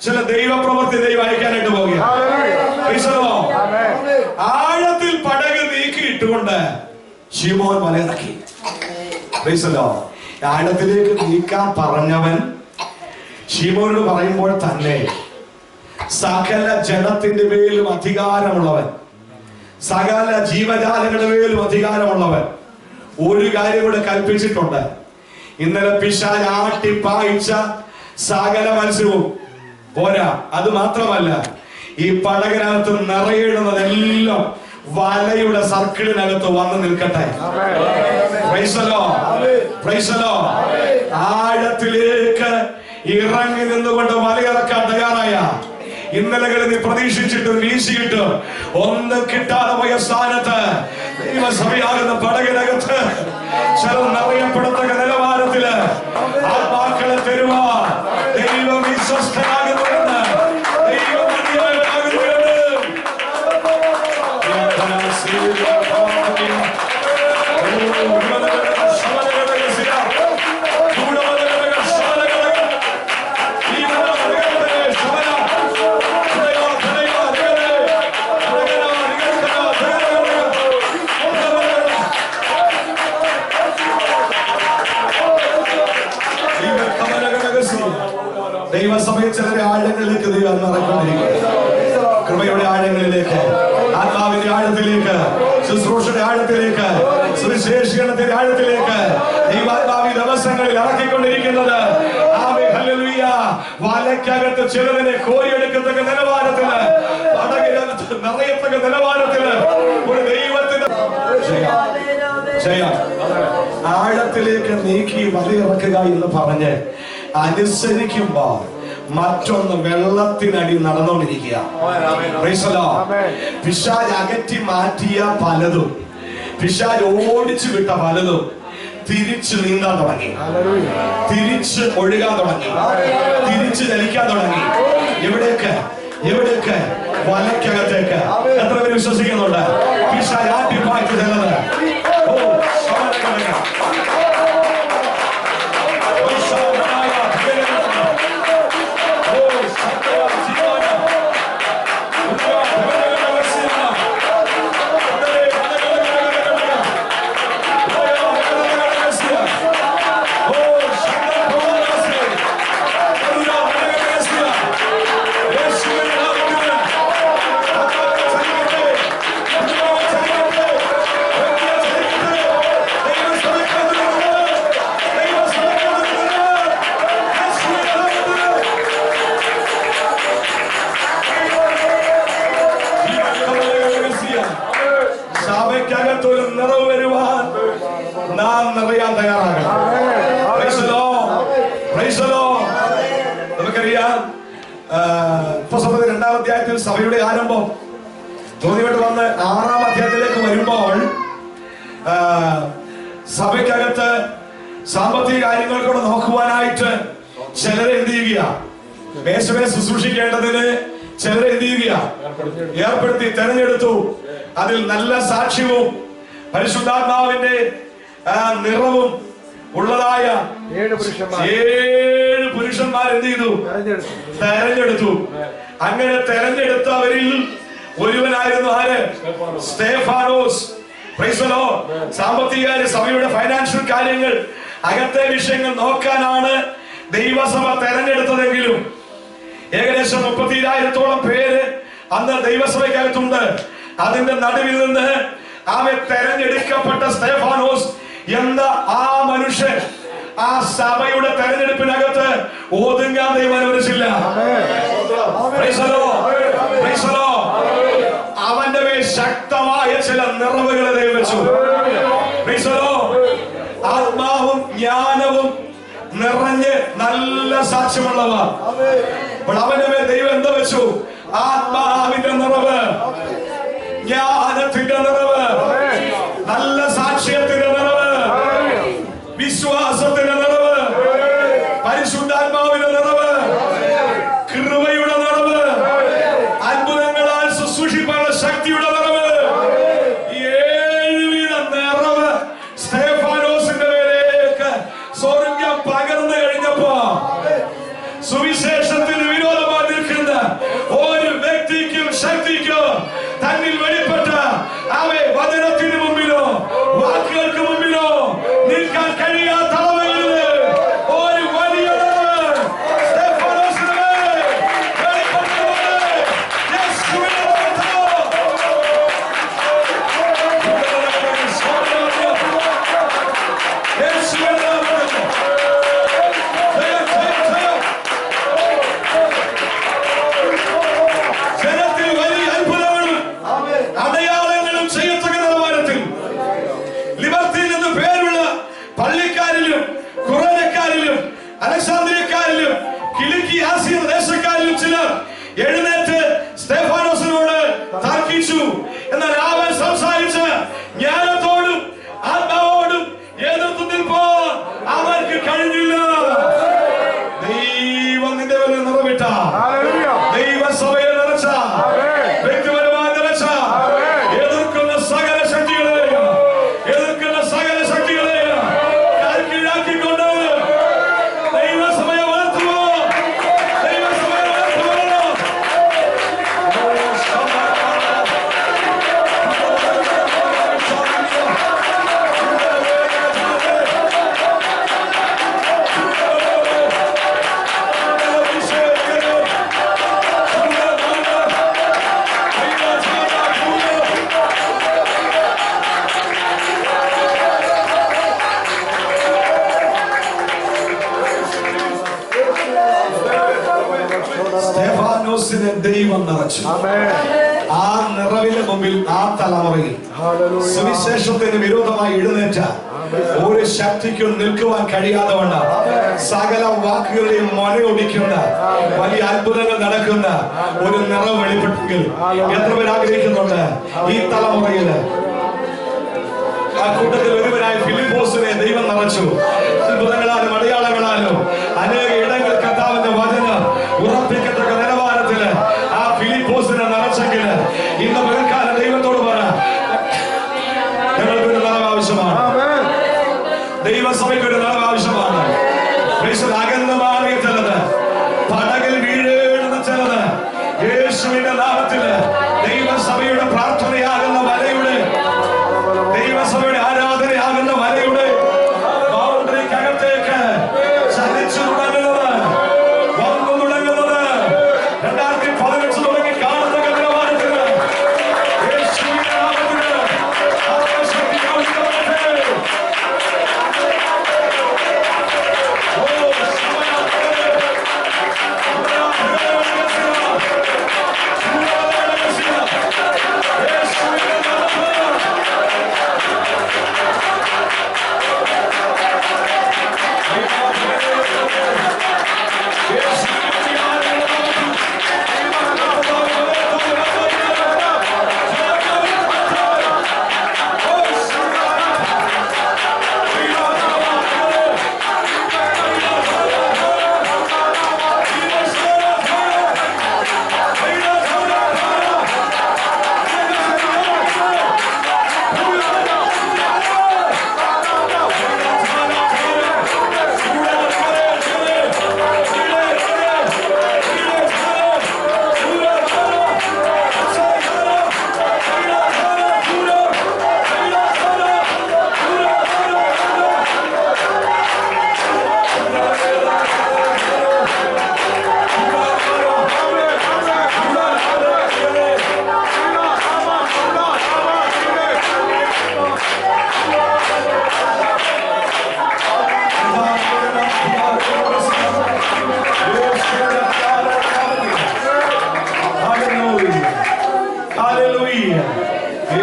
ചില ദൈവപ്രവൃത്തി ദൈവം അയക്കാനായിട്ട് പോവുകയാണ്. ആഴത്തിൽ പടക് നീക്കിയിട്ടുകൊണ്ട് ശിമോൻ വലയിറക്കി. ആഴത്തിലേക്ക് നീക്കാൻ പറഞ്ഞവൻ ശിമോനോട് പറയുമ്പോൾ തന്നെ സകല ജഡത്തിന്റെ മേലും അധികാരമുള്ളവൻ, സകല ജീവജാലങ്ങളുടെ മേലും അധികാരമുള്ളവൻ ഒരു കാര്യം കൂടെ കൽപ്പിച്ചിട്ടുണ്ട്. ഇന്നലെ പിശാച് ആട്ടിപ്പായിച്ച സകല മത്സ്യവും പോരാ, അത് മാത്രമല്ല ഈ പടകിനകത്ത് നിറയിടുന്നതെല്ലാം വലയുടെ സർക്കിളിനകത്ത് വന്ന് നിൽക്കട്ടെ. ആഴത്തിലേക്ക് ഇറങ്ങി നിന്നുകൊണ്ട് വലയിറക്കാൻ തയ്യാറായ ഇന്നലകളിൽ നീ പ്രതീക്ഷിച്ചിട്ടും വീശിയിട്ടും ഒന്നും കിട്ടാതെ പോയ സ്ഥാനത്ത് ദൈവസഭയാകുന്ന പടകിനകത്ത് ചിലർ അറിയപ്പെടുന്ന നിലവാരത്തില് ആത്മാക്കളെ തരുവാൻ ദൈവം വിശ്വസ്തനാകുന്നുവെന്ന് ദൈവം ദൈവസഭയിൽ ചിലരെ ആഴങ്ങളിലേക്ക് ദൈവം നടക്കൊണ്ടിരിക്കുക. കൃപയുടെ ആഴങ്ങളിലേക്ക്, ആത്മാവിന്റെ ആഴത്തിലേക്ക്, ശുശ്രൂഷയുടെ ആഴത്തിലേക്ക്, സുവിശേഷീകരണത്തിന്റെ ആഴത്തിലേക്ക് ദൈവാത്മാവി ദിവസങ്ങളിൽ ഇറക്കിക്കൊണ്ടിരിക്കുന്നത്. വലയ്ക്കകത്ത് ചിലതിനെ കോരിയെടുക്കത്തക്ക നിലവാരത്തില്, പടകിനകത്ത് നിറയത്തക്ക നിലവാരത്തില് ഒരു ദൈവത്തിന്റെ ജയം ആഴത്തിലേക്ക് നീക്കി വലയിറക്കുക എന്ന് പറഞ്ഞ് അനുസരിക്കുമ്പോ മറ്റൊന്ന് വെള്ളത്തിനടി നടന്നുകൊണ്ടിരിക്കുക. പിശാച് അകറ്റി മാറ്റിയ പലതും, പിശാച് ഓടിച്ചു വിട്ട പലതും തിരിച്ചു നീന്താൻ തുടങ്ങി, തിരിച്ച് ഒഴുകാൻ തുടങ്ങി, തിരിച്ചു ചലിക്കാൻ തുടങ്ങി. എവിടേക്ക്? വലയ്ക്കകത്തേക്ക്. എത്ര പേര് വിശ്വസിക്കുന്നുണ്ട്? പിശാച് ആട്ടിപ്പാക്കി ചെല്ലുന്നത് സഭയ്ക്കകത്തൊരു നിറവ് വരുവാൻ നാം നിറയാൻ തയ്യാറാകണം. നമുക്കറിയാം, പുസ്തകത്തിൽ 2-ാം അധ്യായത്തിൽ സഭയുടെ ആരംഭം തോന്നിയിട്ട് വന്ന് 6-ാം അധ്യായത്തിലേക്ക് വരുമ്പോൾ സഭയ്ക്കകത്ത് സാമ്പത്തിക കാര്യങ്ങൾക്കൂടെ നോക്കുവാനായിട്ട് ചിലരെ എന്ത് ചെയ്യുക? മേശമേ ശുശ്രൂഷിക്കേണ്ടതിന് ചിലരെ എന്ത് ചെയ്യുക? ഏർപ്പെടുത്തി തെരഞ്ഞെടുത്തു. അതിൽ നല്ല സാക്ഷ്യവും പരിശുദ്ധാത്മാവിന്റെ നിറവും ഉള്ളതായ 7 പുരുഷന്മാർ എന്ത് ചെയ്തു? തെരഞ്ഞെടുത്തു. അങ്ങനെ തെരഞ്ഞെടുത്തവരിൽ ഒരുവനായിരുന്നു ആര്? സ്തേഫാനോസ്. സാമ്പത്തിക സഭയുടെ ഫൈനാൻഷ്യൽ കാര്യങ്ങൾ, അകത്തെ വിഷയങ്ങൾ നോക്കാനാണ് ദൈവസഭ തെരഞ്ഞെടുത്തതെങ്കിലും ഏകദേശം 32,000-ഓളം പേര് അന്ന് ദൈവസഭയ്ക്കകത്തുണ്ട്. അതിന്റെ നടുവിൽ നിന്ന് അവൻ തെരഞ്ഞെടുക്കപ്പെട്ട സ്തേഫാനോസ് എന്ന ആ മനുഷ്യൻ ആ സഭയുടെ തെരഞ്ഞെടുപ്പിനകത്ത് ഒതുങ്ങാൻ ദൈവം അനുവദിച്ചില്ല. അവന്റെ മേൽ ശക്തമായ ചില നിറവുകളെ ദൈവം വെച്ചു. ആത്മാവും ജ്ഞാനവും നിറഞ്ഞ് നല്ല സാക്ഷ്യമുള്ളവ. അവന്റെ മേൽ ദൈവം എന്താ വെച്ചു? ആത്മാവിന്റെ നിറവ്, ജ്ഞാനത്തിന്റെ നിറവ്, നല്ല സാക്ഷ്യത്തിന്റെ നിറവ്, വിശ്വാസത്തിന്റെ നിറവ്, പരിശുദ്ധാത്മാവിന്റെ നിറവ്, കൃപയുടെ നിറവ്, അത്ഭുതങ്ങളാൽ ശുശ്രൂഷിക്കാനുള്ള ശക്തിയുടെ നിറവ്, 7 വിധ നിറവ് സ്തേഫാനോസിന്റെ മേലേക്ക് സ്വർഗ്ഗം പകർന്നു കഴിഞ്ഞപ്പോ സുവിശേഷത്തിന് വിരോധമായി നിൽക്കുന്ന ഒരു വ്യക്തിക്കും ശക്തിക്കും തന്നിൽ വെളിപ്പെട്ട അവയെ എന്നാൽ അവൻ സംസാരിച്ച് ജ്ഞാനത്തോടും ആത്മാവോടും എതിർത്ത് നിൽപ്പോൾ അവർക്ക് കഴിഞ്ഞില്ല. ദൈവം നിന്റെ പേരിൽ നിറവിട്ട, ദൈവസഭയെ നിറച്ച, വ്യക്തിപരമായി നിറച്ച എതിർക്കുന്ന സകല ശക്തികളെയും കീഴാക്കിക്കൊണ്ട് ദൈവസഭയെ വളർത്തുമോ, ദൈവസഭയെ വളർത്തുമോ. സ്തെഫാനോസിനെ ദൈവം നിറച്ചു. ആ നിറവിന് മുമ്പിൽ ആ തലമുറയിൽ സുവിശേഷത്തിന് വിരോധമായി എഴുന്നേറ്റ ഒരു ശക്തിക്കും നിൽക്കുവാൻ കഴിയാതെ വണ്ണം സകല വാക്കുകളെയും മൊനയൊടിക്കുന്ന വലിയ അത്ഭുതങ്ങൾ നടക്കുന്ന ഒരു നിറവ് വെളിപ്പെട്ടെങ്കിൽ എത്ര പേർ ആഗ്രഹിക്കുന്നുണ്ട് ഈ തലമുറയിൽ? ആ കൂട്ടത്തിൽ ഒരുവനായ ഫിലിപ്പോസിനെ ദൈവം നിറച്ചു. അത്ഭുതങ്ങളാലും അടയാളങ്ങളാലും അനേക ഇടങ്ങൾ കർത്താവിന്റെ വചനം ഉറപ്പിക്കത്തക്ക നിലവാരത്തില് ആ ഫിലിപ്പോസിനെ നിറച്ചെങ്കിൽ ഇന്ന് പകൽക്കാലം ദൈവത്തോട് പറ, ഞങ്ങൾക്കൊരു നിറവ് ആവശ്യമാണ്, ദൈവസഭയ്ക്കൊരു നിറവ് ആവശ്യമാണ്. അകന്ന് മാറിയ ചിലത്, പടകിൽ വീഴേടുന്ന ചിലത് യേശുവിന്റെ നാമത്തില് ദൈവസഭയുടെ പ്രാർത്ഥനയാകുന്ന വലയുടെ, ദൈവസഭയുടെ ആരാധനയാകുന്ന വലയുടെ ബൗണ്ടറിക്കകത്തേക്ക് ചലിച്ചു തുടങ്ങുന്നത്, വന്നു തുടങ്ങുന്നത് 2018 തുടങ്ങി കാണുന്ന നിലവാരത്തില് യേശുവിന്റെ നാമത്തില് ആത്മശക്തി ആവശ്യമാകട്ടെ.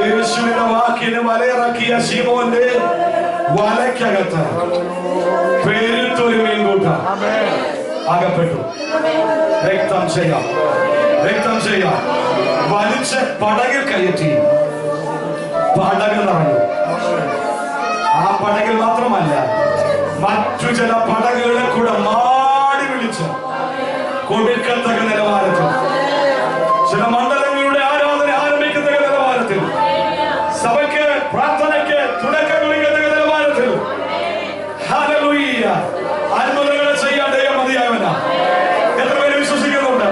യേശുവിന്റെ വാക്കിന് വലയിറക്കിയ ശിമോന്റെ വലയ്ക്കകത്ത് പെരുത്തൊരു മീൻകൂട്ടം അകപ്പെട്ടു. രക്തം ചെയ്യാം വലിച്ച് പടകിൽ കയറ്റി. പടകിൽ നിറഞ്ഞു. ആ പടകിൽ മാത്രമല്ല, മറ്റു ചില പടകുകളെ കൂടെ മാടി വിളിച്ച് കൊടുക്കത്തക്ക നിലവാരത്തിൽ, ചില മണ്ഡലങ്ങളുടെ ആരാധന ആരംഭിക്കത്തക്ക നിലവാരത്തിൽ, സഭയ്ക്ക് പ്രാർത്ഥനയ്ക്ക് തുടക്കം കുറിക്കത്തക്ക നിലവാരത്തിൽ ഹല്ലേലൂയ അത്ഭുതങ്ങൾ ചെയ്യാൻ ദൈവം മതിയായവനാ. എത്ര പേര് വിശ്വസിക്കുന്നുണ്ട്?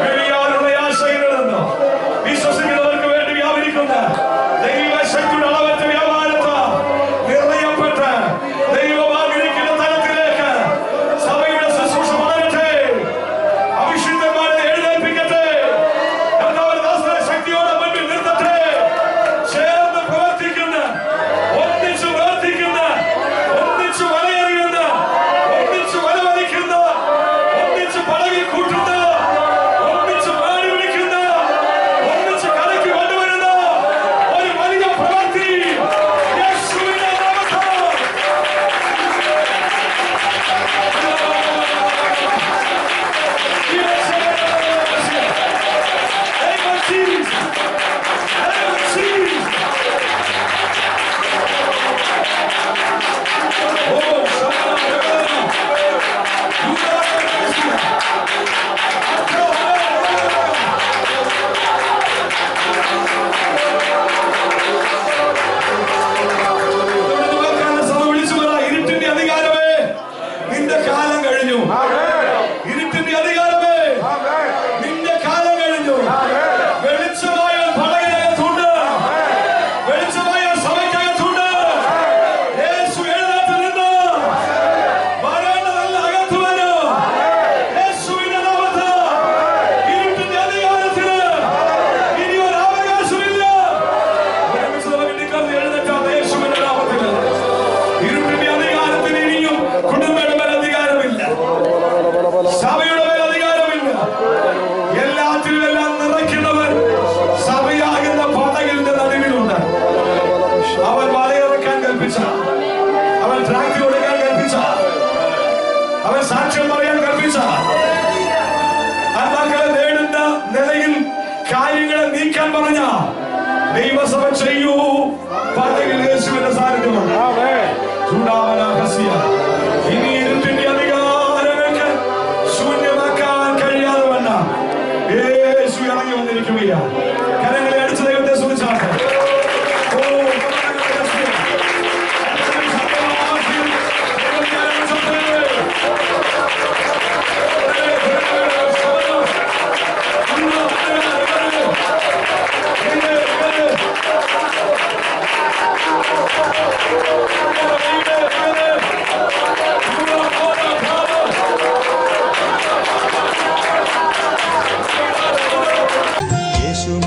വെളിയാലുള്ള ആശയങ്ങളിൽ നിന്ന് വിശ്വസിക്കുന്നവർക്ക് വേണ്ടി വ്യാപരിക്കുന്ന ദൈവശക്തിയുടെ അളവറ്റ വ്യാപാരത്ത് നിർണയപ്പെട്ട് ദൈവം ആഗ്രഹിക്കുന്ന തലത്തിലേക്ക് സഭയുടെ ശുശ്രൂഷ വളരട്ടെ. അവിശുദ്ധന്മാരെ എഴുന്നേൽപ്പിക്കട്ടെ. ചെയ്യൂ. പടകിൽ യേശുവിന്റെ സാന്നിധ്യമുണ്ട്.